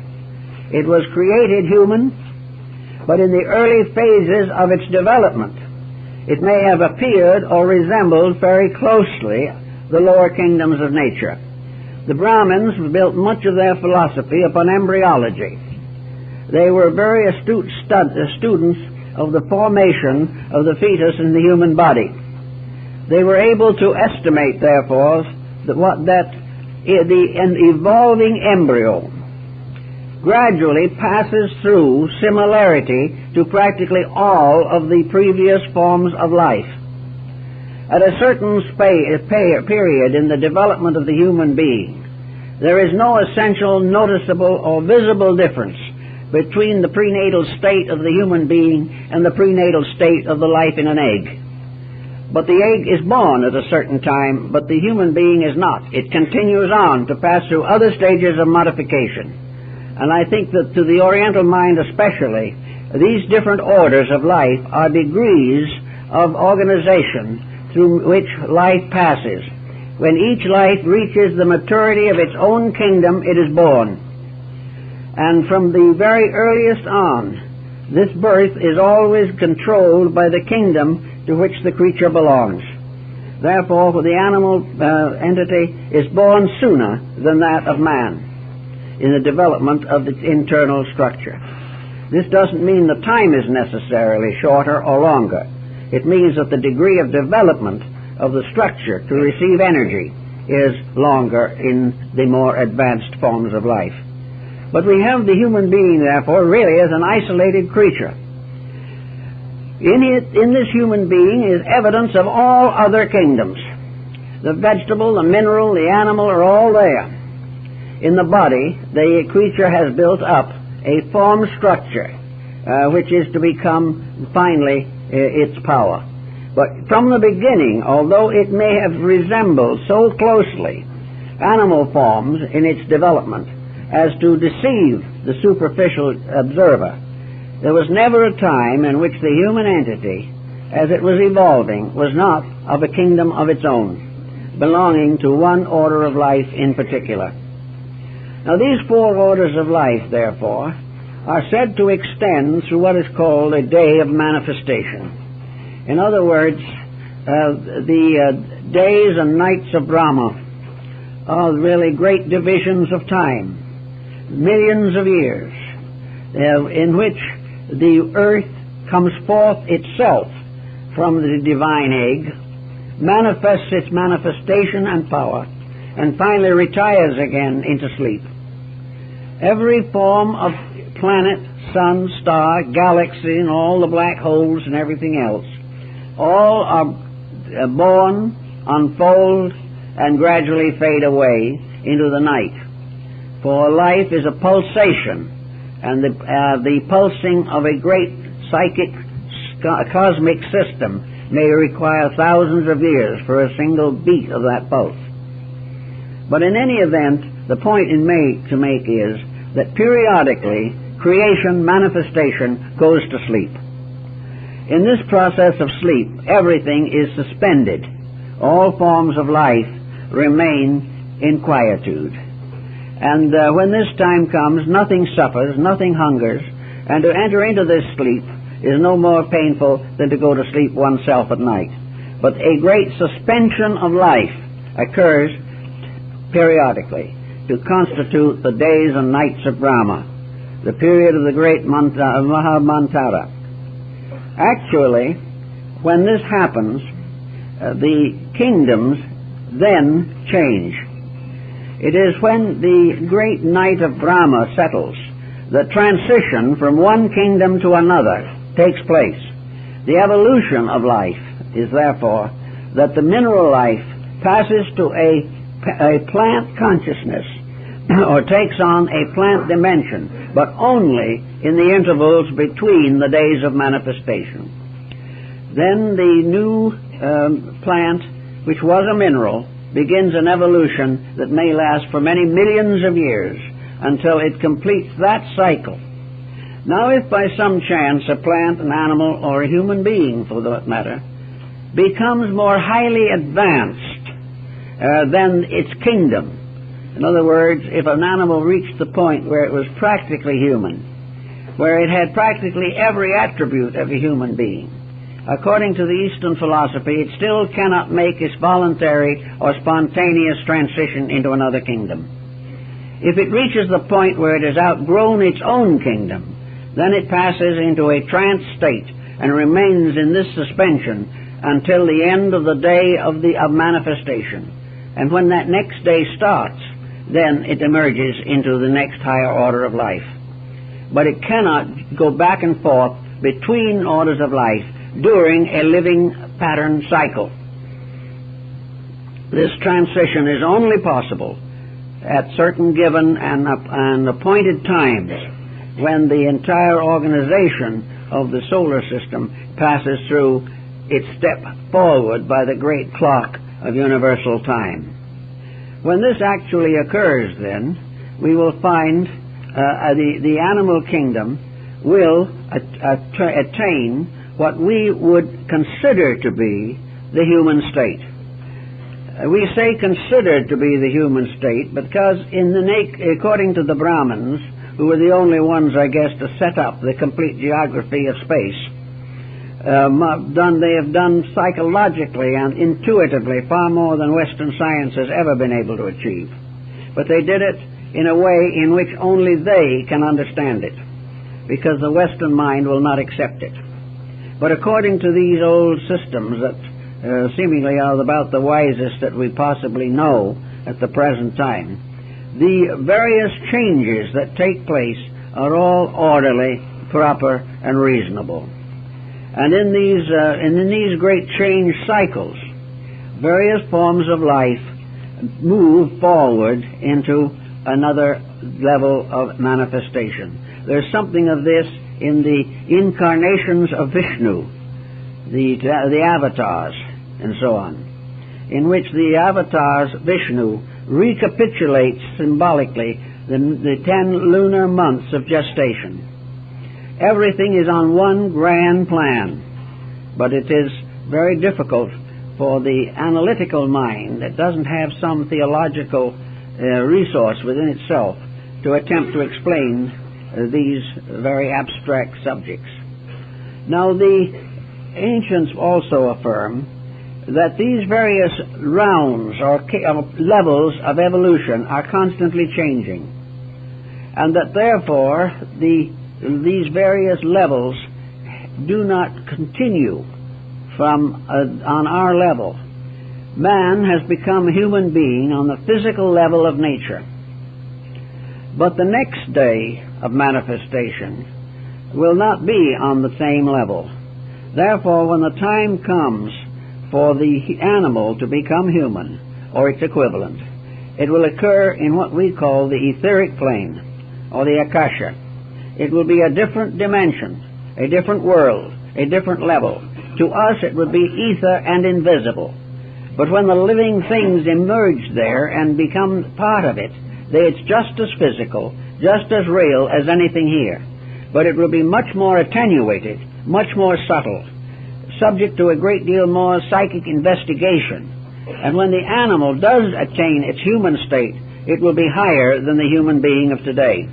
It was created human, but in the early phases of its development, it may have appeared or resembled very closely the lower kingdoms of nature. The Brahmins built much of their philosophy upon embryology. They were very astute students of the formation of the fetus in the human body. They were able to estimate, therefore, that an evolving embryo gradually passes through similarity to practically all of the previous forms of life. At a certain period in the development of the human being, there is no essential, noticeable, or visible difference between the prenatal state of the human being and the prenatal state of the life in an egg. But the egg is born at a certain time, but the human being is not. It continues on to pass through other stages of modification. And I think that to the Oriental mind especially, these different orders of life are degrees of organization through which life passes. When each life reaches the maturity of its own kingdom, it is born. And from the very earliest on, this birth is always controlled by the kingdom to which the creature belongs. Therefore, the animal entity is born sooner than that of man in the development of its internal structure. This doesn't mean the time is necessarily shorter or longer. It means that the degree of development of the structure to receive energy is longer in the more advanced forms of life. But we have the human being, therefore, really as an isolated creature. In this human being is evidence of all other kingdoms. The vegetable, the mineral, the animal are all there. In the body, the creature has built up a form structure which is to become finally its power. But from the beginning, although it may have resembled so closely animal forms in its development as to deceive the superficial observer, there was never a time in which the human entity, as it was evolving, was not of a kingdom of its own, belonging to one order of life in particular. Now these four orders of life, therefore, are said to extend through what is called a day of manifestation. In other words, the days and nights of Brahma are really great divisions of time, millions of years, in which the earth comes forth itself from the divine egg, manifests its manifestation and power, and finally retires again into sleep. Every form of planet, sun, star, galaxy, and all the black holes and everything else, all are born, unfold, and gradually fade away into the night. For life is a pulsation, and the pulsing of a great psychic cosmic system may require thousands of years for a single beat of that pulse. But in any event, the point to make is that periodically creation, manifestation, goes to sleep. In this process of sleep, everything is suspended. All forms of life remain in quietude. And when this time comes, nothing suffers, nothing hungers, and to enter into this sleep is no more painful than to go to sleep oneself at night. But a great suspension of life occurs periodically to constitute the days and nights of Brahma, the period of the great Mahamantara. Actually, when this happens, the kingdoms then change. It is when the great night of Brahma settles that transition from one kingdom to another takes place. The evolution of life is therefore that the mineral life passes to a plant consciousness or takes on a plant dimension, but only in the intervals between the days of manifestation. Then the new plant, which was a mineral, begins an evolution that may last for many millions of years until it completes that cycle. Now, if by some chance a plant, an animal, or a human being, for that matter, becomes more highly advanced than its kingdom, in other words, if an animal reached the point where it was practically human, where it had practically every attribute of a human being, according to the Eastern philosophy, it still cannot make its voluntary or spontaneous transition into another kingdom. If it reaches the point where it has outgrown its own kingdom, then it passes into a trance state and remains in this suspension until the end of the day of manifestation. And when that next day starts, then it emerges into the next higher order of life. But it cannot go back and forth between orders of life during a living pattern cycle. This transition is only possible at certain given and appointed times when the entire organization of the solar system passes through its step forward by the great clock of universal time. When this actually occurs, then, we will find the animal kingdom will attain what we would consider to be the human state. We say considered to be the human state because according to the Brahmins, who were the only ones, I guess, to set up the complete geography of space, they have done psychologically and intuitively far more than Western science has ever been able to achieve. But they did it in a way in which only they can understand it, because the Western mind will not accept it. But according to these old systems that seemingly are about the wisest that we possibly know at the present time, the various changes that take place are all orderly, proper, and reasonable. And in these great change cycles, various forms of life move forward into another level of manifestation. There's something of this in the incarnations of Vishnu, the avatars, and so on, in which the avatars, Vishnu, recapitulates symbolically the 10 lunar months of gestation. Everything is on one grand plan, but it is very difficult for the analytical mind that doesn't have some theological resource within itself to attempt to explain these very abstract subjects. Now, the ancients also affirm that these various rounds or levels of evolution are constantly changing, and that therefore these various levels do not continue from on our level. Man has become a human being on the physical level of nature, but the next day of manifestation will not be on the same level. Therefore, when the time comes for the animal to become human, or its equivalent, it will occur in what we call the etheric plane, or the akasha. It will be a different dimension, a different world, a different level. To us it would be ether and invisible. But when the living things emerge there and become part of it, it's just as physical, just as real as anything here. But it will be much more attenuated, much more subtle, subject to a great deal more psychic investigation. And when the animal does attain its human state, it will be higher than the human being of today.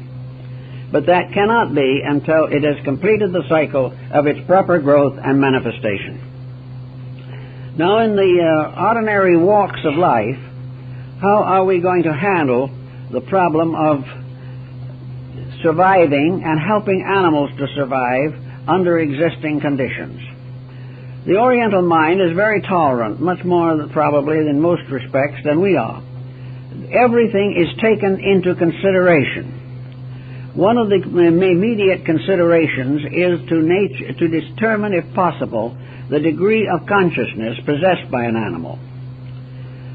But that cannot be until it has completed the cycle of its proper growth and manifestation. Now, in the ordinary walks of life, how are we going to handle the problem of surviving and helping animals to survive under existing conditions? The Oriental mind is very tolerant, much more probably in most respects than we are. Everything is taken into consideration. One of the immediate considerations is to determine, if possible, the degree of consciousness possessed by an animal.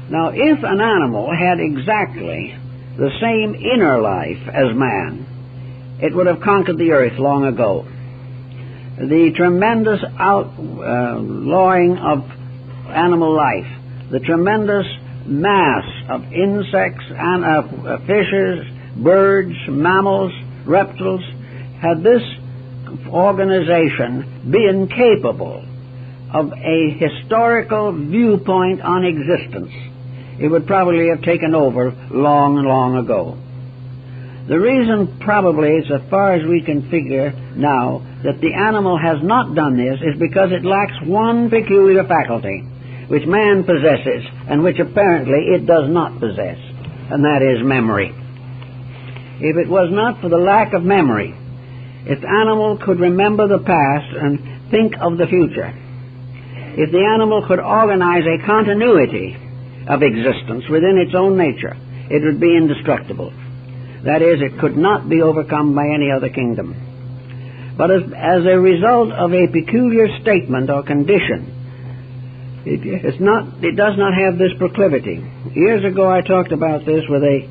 Now, if an animal had exactly the same inner life as man, it would have conquered the earth long ago. The tremendous outlawing of animal life, the tremendous mass of insects and fishes, birds, mammals, reptiles, had this organization been capable of a historical viewpoint on existence, it would probably have taken over long, long ago. The reason probably, as far as we can figure now, that the animal has not done this is because it lacks one peculiar faculty which man possesses and which apparently it does not possess, and that is memory. If it was not for the lack of memory, if the animal could remember the past and think of the future, if the animal could organize a continuity of existence within its own nature, it would be indestructible. That is, it could not be overcome by any other kingdom. But as a result of a peculiar statement or condition, it does not have this proclivity. Years ago I talked about this with a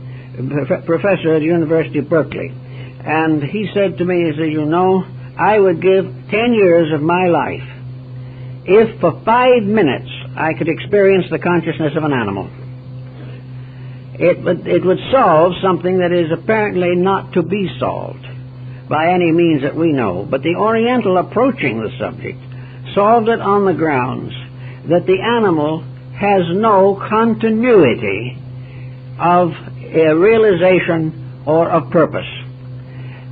professor at the University of Berkeley, and he said to me, he said, you know, I would give 10 years of my life if for 5 minutes I could experience the consciousness of an animal. It would solve something that is apparently not to be solved by any means that we know. But the Oriental approaching the subject solved it on the grounds that the animal has no continuity of realization or of purpose.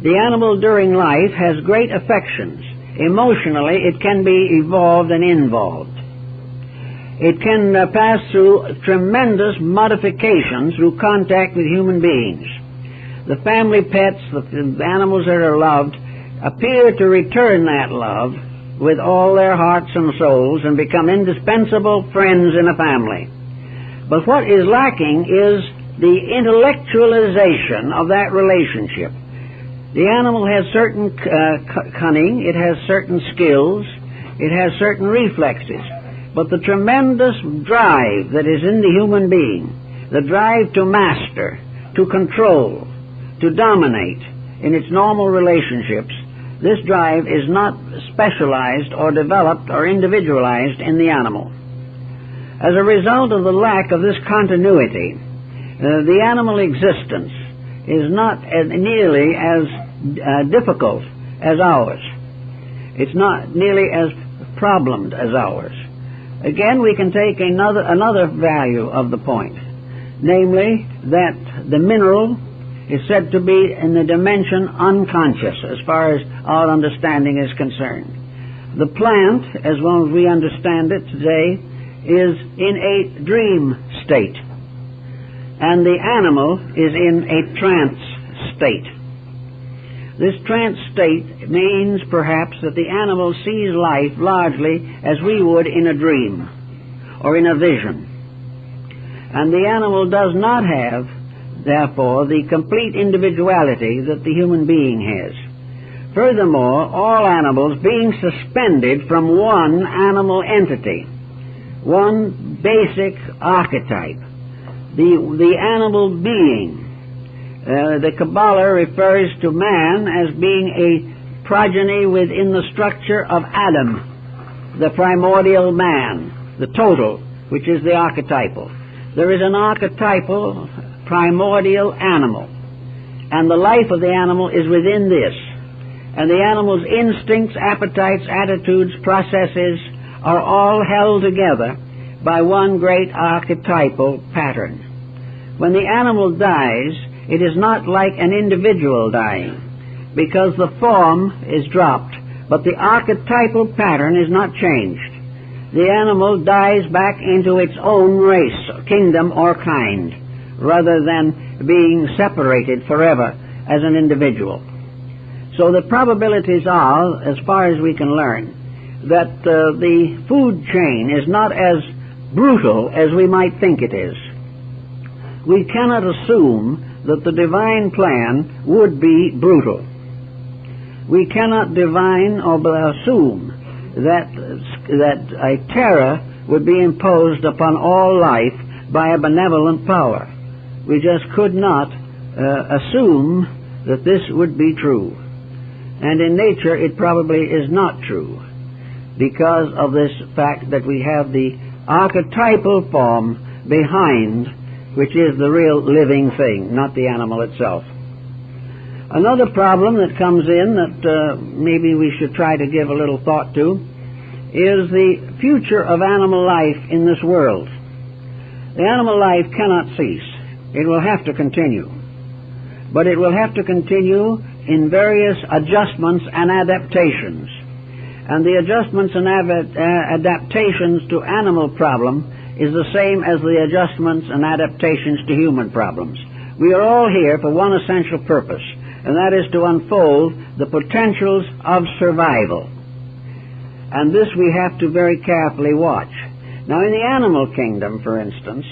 The animal during life has great affections. Emotionally, it can be evolved and involved. It can pass through tremendous modifications through contact with human beings. The family pets, the animals that are loved, appear to return that love with all their hearts and souls and become indispensable friends in a family. But what is lacking is the intellectualization of that relationship. The animal has certain cunning, it has certain skills, it has certain reflexes. But the tremendous drive that is in the human being, the drive to master, to control, to dominate in its normal relationships, This drive is not specialized or developed or individualized in the animal. As a result of the lack of this continuity, the animal existence is not nearly as difficult as ours. It's not nearly as problemed as ours. Again, we can take another value of the point, namely that the mineral is said to be in the dimension unconscious as far as our understanding is concerned. The plant, as well as we understand it today, is in a dream state, and the animal is in a trance state. This trance state means perhaps that the animal sees life largely as we would in a dream or in a vision. And the animal does not have, therefore, the complete individuality that the human being has. Furthermore, all animals being suspended from one animal entity, one basic archetype, the animal being. The Kabbalah refers to man as being a progeny within the structure of Adam, the primordial man, the total, which is the archetypal. There is an archetypal primordial animal, and the life of the animal is within this. And the animal's instincts, appetites, attitudes, processes are all held together by one great archetypal pattern. When the animal dies, it is not like an individual dying, because the form is dropped, but the archetypal pattern is not changed. The animal dies back into its own race, kingdom, or kind, rather than being separated forever as an individual. So the probabilities are, as far as we can learn, that the food chain is not as brutal as we might think it is. We cannot assume that the divine plan would be brutal. We cannot divine or assume that a terror would be imposed upon all life by a benevolent power. We just could not assume that this would be true. And in nature it probably is not true, because of this fact that we have the archetypal form behind, which is the real living thing, not the animal itself. Another problem that comes in that maybe we should try to give a little thought to is the future of animal life in this world. The animal life cannot cease. It will have to continue. But it will have to continue in various adjustments and adaptations. And the adjustments and adaptations to animal problem is the same as the adjustments and adaptations to human problems. We are all here for one essential purpose, and that is to unfold the potentials of survival. And this we have to very carefully watch. Now, in the animal kingdom, for instance,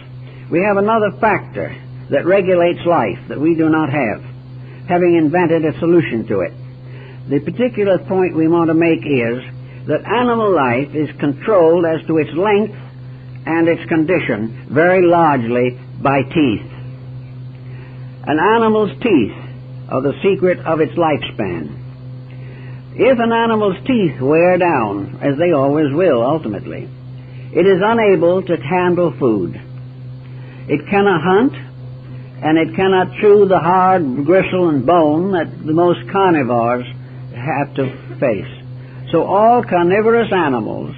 we have another factor that regulates life that we do not have, having invented a solution to it. The particular point we want to make is that animal life is controlled as to its length and its condition very largely by teeth. An animal's teeth are the secret of its lifespan. If an animal's teeth wear down, as they always will ultimately, it is unable to handle food. It cannot hunt, and it cannot chew the hard gristle and bone that the most carnivores have to face. So all carnivorous animals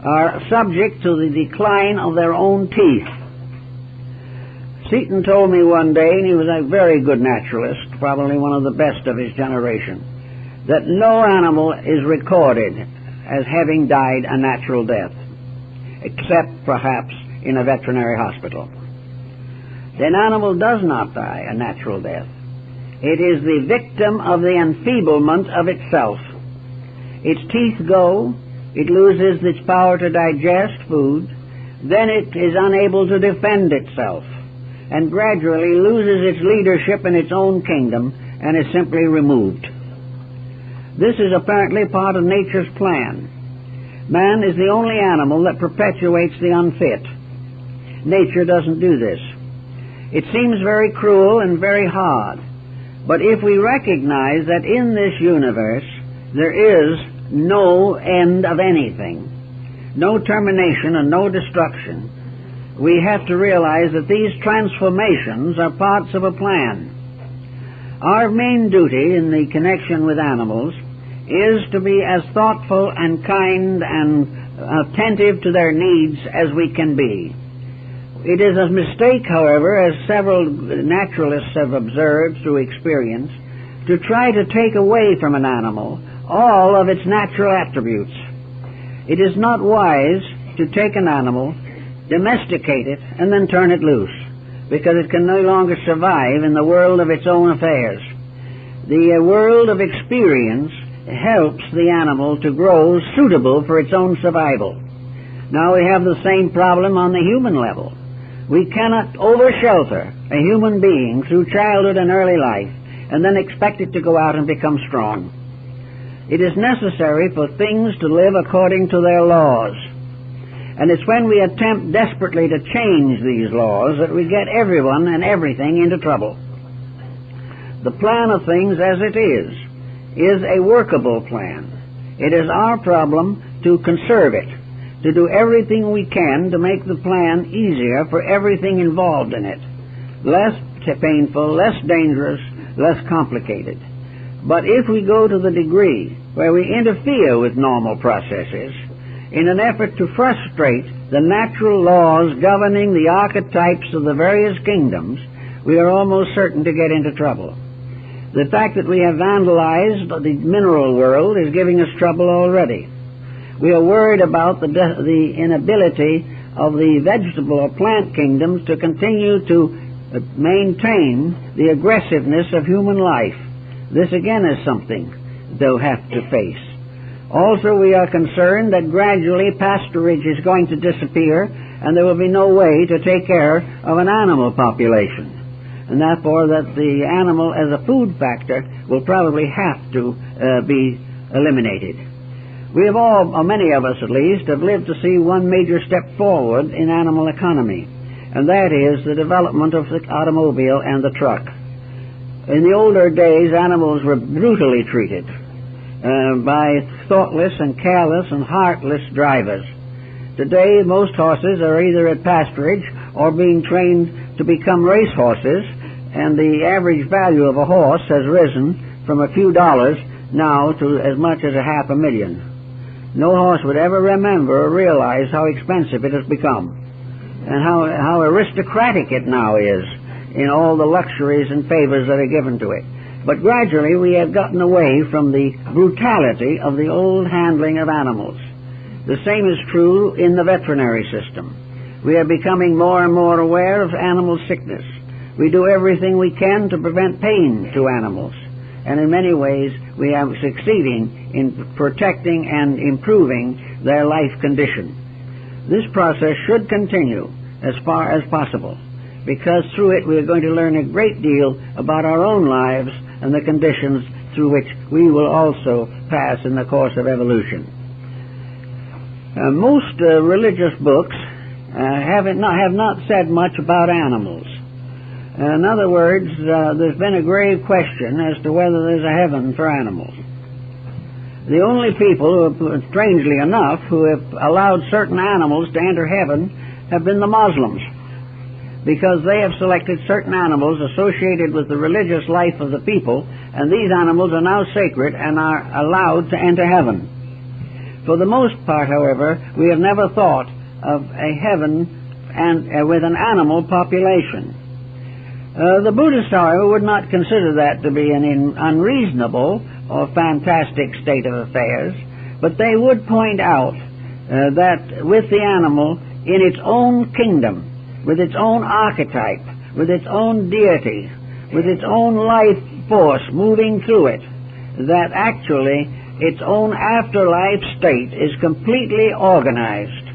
are subject to the decline of their own teeth. Seton told me one day, and he was a very good naturalist, probably one of the best of his generation, that no animal is recorded as having died a natural death, except perhaps in a veterinary hospital. An animal does not die a natural death. It is the victim of the enfeeblement of itself. Its teeth go, it loses its power to digest food, then it is unable to defend itself, and gradually loses its leadership in its own kingdom and is simply removed. This is apparently part of nature's plan. Man is the only animal that perpetuates the unfit. Nature doesn't do this. It seems very cruel and very hard, but if we recognize that in this universe there is no end of anything, no termination and no destruction, we have to realize that these transformations are parts of a plan. Our main duty in the connection with animals is to be as thoughtful and kind and attentive to their needs as we can be. It is a mistake, however, as several naturalists have observed through experience, to try to take away from an animal all of its natural attributes. It is not wise to take an animal, domesticate it, and then turn it loose, because it can no longer survive in the world of its own affairs. The world of experience helps the animal to grow suitable for its own survival. Now we have the same problem on the human level. We cannot over-shelter a human being through childhood and early life and then expect it to go out and become strong. It is necessary for things to live according to their laws. And it's when we attempt desperately to change these laws that we get everyone and everything into trouble. The plan of things as it is a workable plan. It is our problem to conserve it, to do everything we can to make the plan easier for everything involved in it, less painful, less dangerous, less complicated. But if we go to the degree where we interfere with normal processes in an effort to frustrate the natural laws governing the archetypes of the various kingdoms, we are almost certain to get into trouble. The fact that we have vandalized the mineral world is giving us trouble already. We are worried about the inability of the vegetable or plant kingdoms to continue to maintain the aggressiveness of human life. This again is something they'll have to face. Also, we are concerned that gradually pasturage is going to disappear and there will be no way to take care of an animal population. And therefore that the animal as a food factor will probably have to be eliminated. We have all, or many of us at least, have lived to see one major step forward in animal economy, and that is the development of the automobile and the truck. In the older days, animals were brutally treated by thoughtless and careless and heartless drivers. Today, most horses are either at pasturage or being trained to become race horses, and the average value of a horse has risen from a few dollars now to as much as $500,000. No horse would ever remember or realize how expensive it has become, and how aristocratic it now is in all the luxuries and favors that are given to it. But gradually we have gotten away from the brutality of the old handling of animals. The same is true in the veterinary system. We are becoming more and more aware of animal sickness. We do everything we can to prevent pain to animals, and in many ways we are succeeding in protecting and improving their life condition. This process should continue as far as possible, because through it we are going to learn a great deal about our own lives and the conditions through which we will also pass in the course of evolution. Most religious books have not said much about animals. In other words, there's been a grave question as to whether there's a heaven for animals. The only people, strangely enough, who have allowed certain animals to enter heaven have been the Muslims, because they have selected certain animals associated with the religious life of the people, and these animals are now sacred and are allowed to enter heaven. For the most part, however, we have never thought of a heaven with an animal population. The Buddhists, however, would not consider that to be an unreasonable or fantastic state of affairs, but they would point out that with the animal in its own kingdom, with its own archetype, with its own deity, with its own life force moving through it, that actually its own afterlife state is completely organized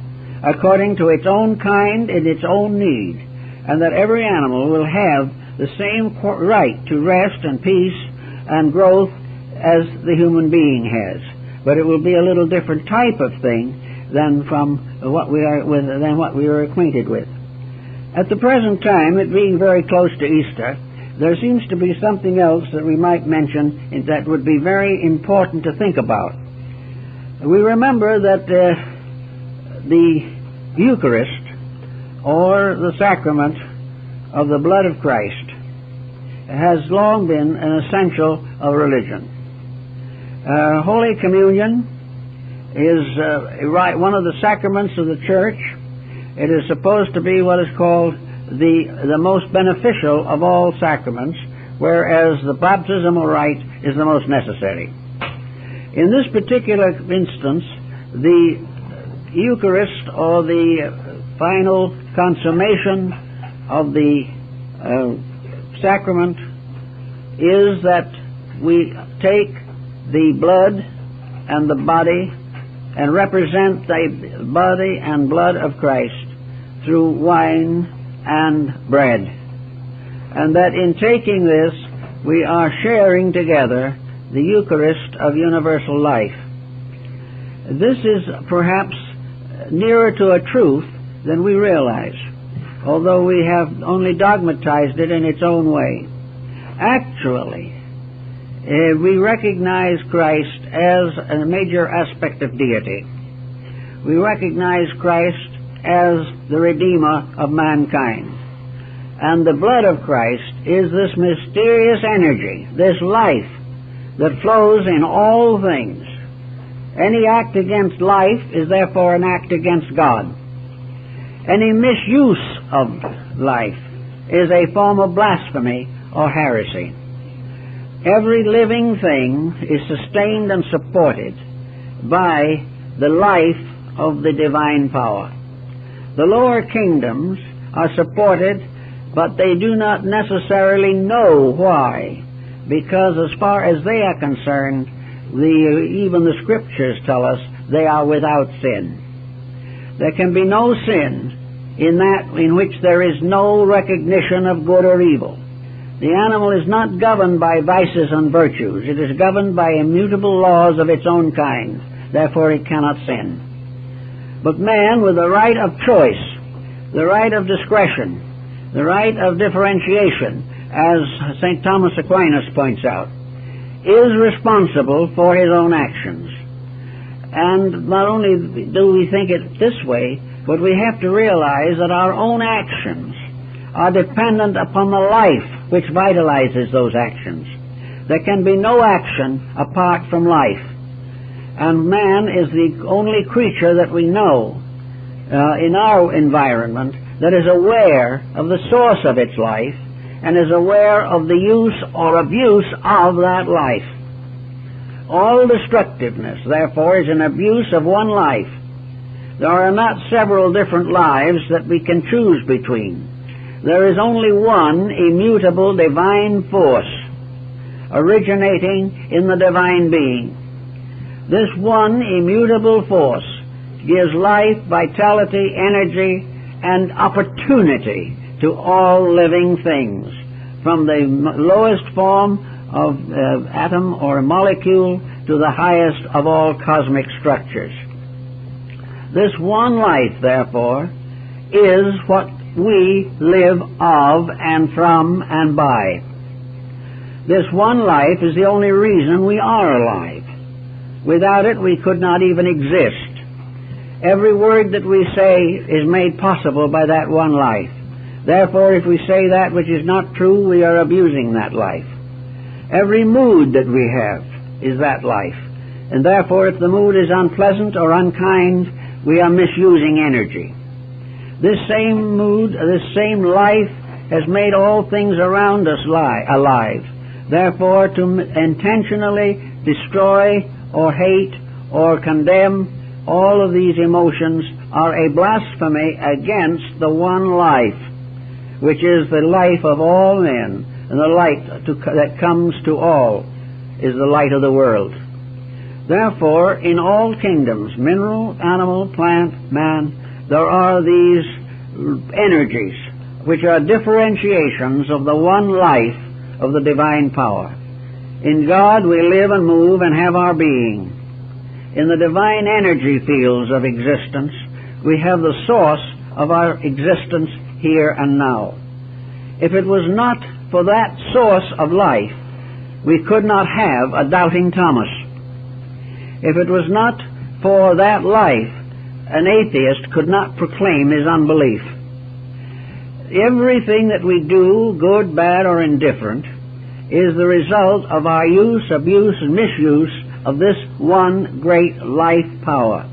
according to its own kind and its own need, and that every animal will have the same right to rest and peace and growth as the human being has. But it will be a little different type of thing than what we are acquainted with. At the present time, it being very close to Easter, there seems to be something else that we might mention that would be very important to think about. We remember that the Eucharist, or the sacrament of the blood of Christ, has long been an essential of religion. Holy Communion is one of the sacraments of the Church. It is supposed to be what is called the most beneficial of all sacraments, whereas the baptismal rite is the most necessary. In this particular instance, the Eucharist, or the final consummation of the sacrament, is that we take the blood and the body and represent the body and blood of Christ through wine and bread, and that in taking this we are sharing together the Eucharist of universal life. This is perhaps nearer to a truth than we realize, although we have only dogmatized it in its own way. Actually, we recognize Christ as a major aspect of deity. We recognize Christ as the Redeemer of mankind. And the blood of Christ is this mysterious energy, this life that flows in all things. Any act against life is therefore an act against God. Any misuse of life is a form of blasphemy or heresy. Every living thing is sustained and supported by the life of the divine power. The lower kingdoms are supported, but they do not necessarily know why, because as far as they are concerned, even the Scriptures tell us they are without sin. There can be no sin in that in which there is no recognition of good or evil. The animal is not governed by vices and virtues. It is governed by immutable laws of its own kind. Therefore it cannot sin. But man, with the right of choice, the right of discretion, the right of differentiation, as St. Thomas Aquinas points out, is responsible for his own actions. And not only do we think it this way, but we have to realize that our own actions are dependent upon the life which vitalizes those actions. There can be no action apart from life. And man is the only creature that we know in our environment that is aware of the source of its life and is aware of the use or abuse of that life. All destructiveness, therefore, is an abuse of one life. There are not several different lives that we can choose between. There is only one immutable divine force originating in the divine being. This one immutable force gives life, vitality, energy, and opportunity to all living things, from the lowest form of atom or molecule to the highest of all cosmic structures. This one life, therefore, is what we live of and from and by. This one life is the only reason we are alive. Without it, we could not even exist. Every word that we say is made possible by that one life. Therefore, if we say that which is not true, we are abusing that life. Every mood that we have is that life. And therefore, if the mood is unpleasant or unkind, we are misusing energy. This same mood, this same life has made all things around us alive. Therefore, to intentionally destroy or hate or condemn all of these emotions are a blasphemy against the one life, which is the life of all men, and the light that comes to all is the light of the world. Therefore, in all kingdoms, mineral, animal, plant, man, there are these energies which are differentiations of the one life of the divine power. In God we live and move and have our being. In the divine energy fields of existence, we have the source of our existence here and now. If it was not for that source of life, we could not have a doubting Thomas. If it was not for that life, an atheist could not proclaim his unbelief. Everything that we do, good, bad, or indifferent, is the result of our use, abuse, and misuse of this one great life power.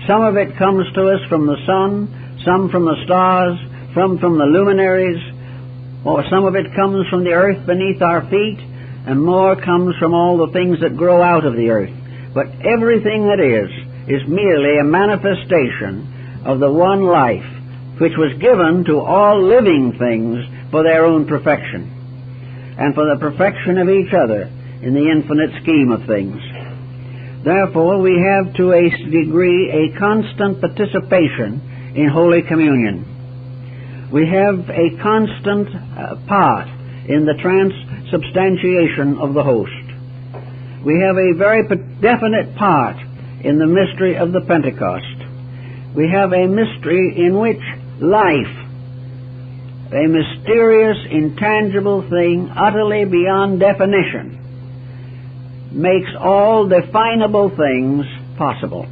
Some of it comes to us from the sun, some from the stars, some from the luminaries, or some of it comes from the earth beneath our feet, and more comes from all the things that grow out of the earth. But everything that is merely a manifestation of the one life which was given to all living things for their own perfection, and for the perfection of each other in the infinite scheme of things. Therefore, we have to a degree a constant participation in Holy Communion. We have a constant part in the transubstantiation of the host. We have a very definite part in the mystery of the Pentecost. We have a mystery in which life, a mysterious, intangible thing, utterly beyond definition, makes all definable things possible.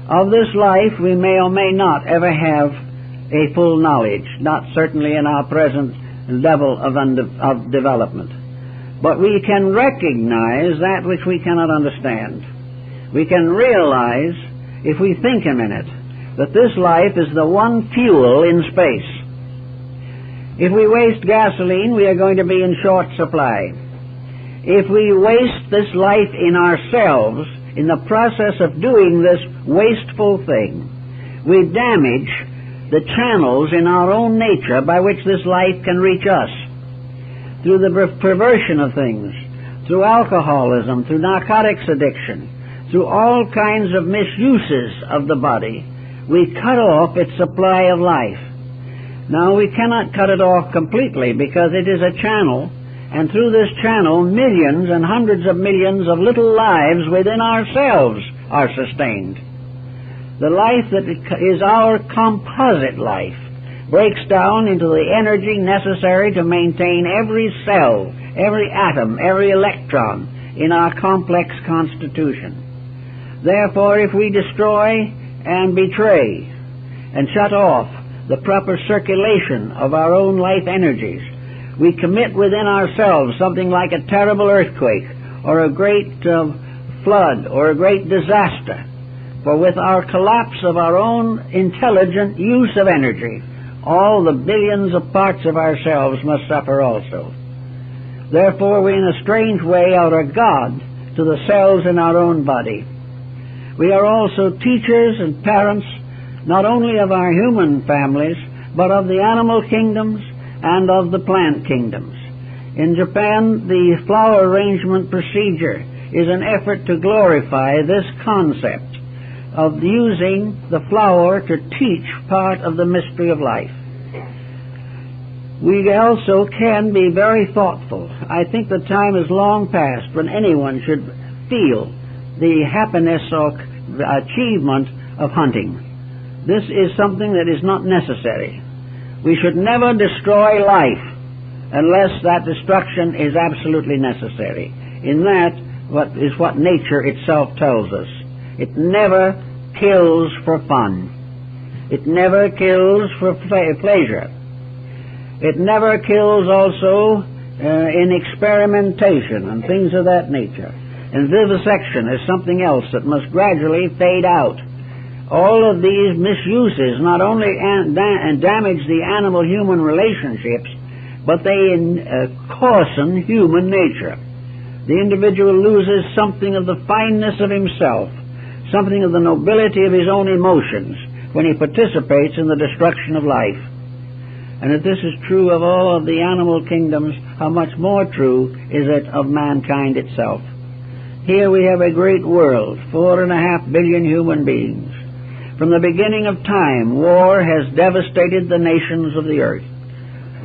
Of this life we may or may not ever have a full knowledge, not certainly in our present level of development. But we can recognize that which we cannot understand. We can realize, if we think a minute, that this life is the one fuel in space. If we waste gasoline, we are going to be in short supply. If we waste this life in ourselves, in the process of doing this wasteful thing, we damage the channels in our own nature by which this life can reach us. Through the perversion of things, through alcoholism, through narcotics addiction, through all kinds of misuses of the body, we cut off its supply of life. Now, we cannot cut it off completely because it is a channel, and through this channel millions and hundreds of millions of little lives within ourselves are sustained. The life that is our composite life breaks down into the energy necessary to maintain every cell, every atom, every electron in our complex constitution. Therefore, if we destroy and betray and shut off the proper circulation of our own life energies, we commit within ourselves something like a terrible earthquake or a great flood or a great disaster. For with our collapse of our own intelligent use of energy, all the billions of parts of ourselves must suffer also. Therefore, we in a strange way are God to the cells in our own body. We are also teachers and parents, not only of our human families, but of the animal kingdoms and of the plant kingdoms. In Japan, the flower arrangement procedure is an effort to glorify this concept of using the flower to teach part of the mystery of life. We also can be very thoughtful. I think the time is long past when anyone should feel the happiness or achievement of hunting. This is something that is not necessary. We should never destroy life unless that destruction is absolutely necessary. In that, what nature itself tells us. It never kills for fun. It never kills for pleasure. It never kills also in experimentation and things of that nature. And vivisection is something else that must gradually fade out. All of these misuses not only damage the animal-human relationships, but they coarsen human nature. The individual loses something of the fineness of himself, something of the nobility of his own emotions when he participates in the destruction of life. And if this is true of all of the animal kingdoms, how much more true is it of mankind itself? Here we have a great world, 4.5 billion human beings. From the beginning of time, war has devastated the nations of the earth.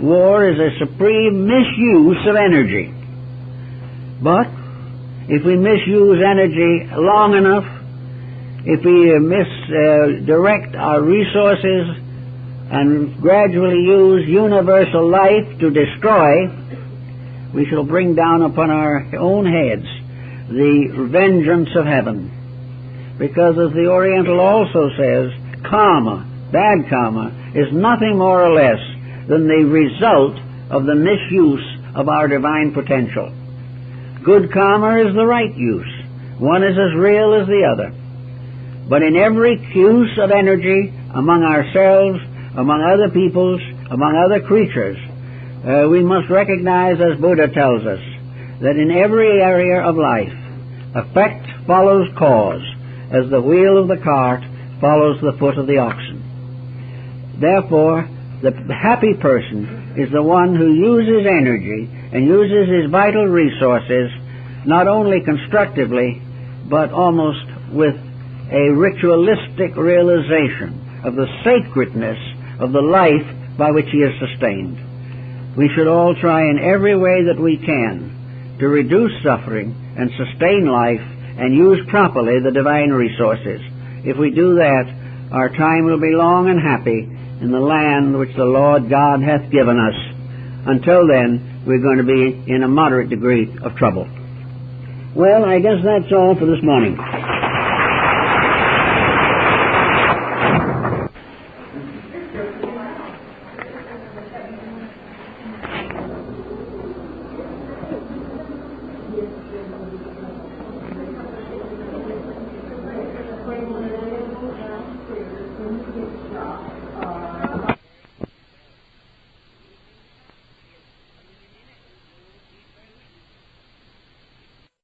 War is a supreme misuse of energy. But if we misuse energy long enough, if we misdirect our resources and gradually use universal life to destroy, we shall bring down upon our own heads the vengeance of heaven. Because as the Oriental also says, karma, bad karma, is nothing more or less than the result of the misuse of our divine potential. Good karma is the right use. One is as real as the other. But in every use of energy among ourselves, among other peoples, among other creatures, we must recognize, as Buddha tells us, that in every area of life, effect follows cause, as the wheel of the cart follows the foot of the oxen. Therefore, the happy person is the one who uses energy and uses his vital resources not only constructively, but almost with a ritualistic realization of the sacredness of the life by which he is sustained. We should all try in every way that we can to reduce suffering and sustain life and use properly the divine resources. If we do that, our time will be long and happy in the land which the Lord God hath given us. Until then, we're going to be in a moderate degree of trouble. Well, I guess that's all for this morning.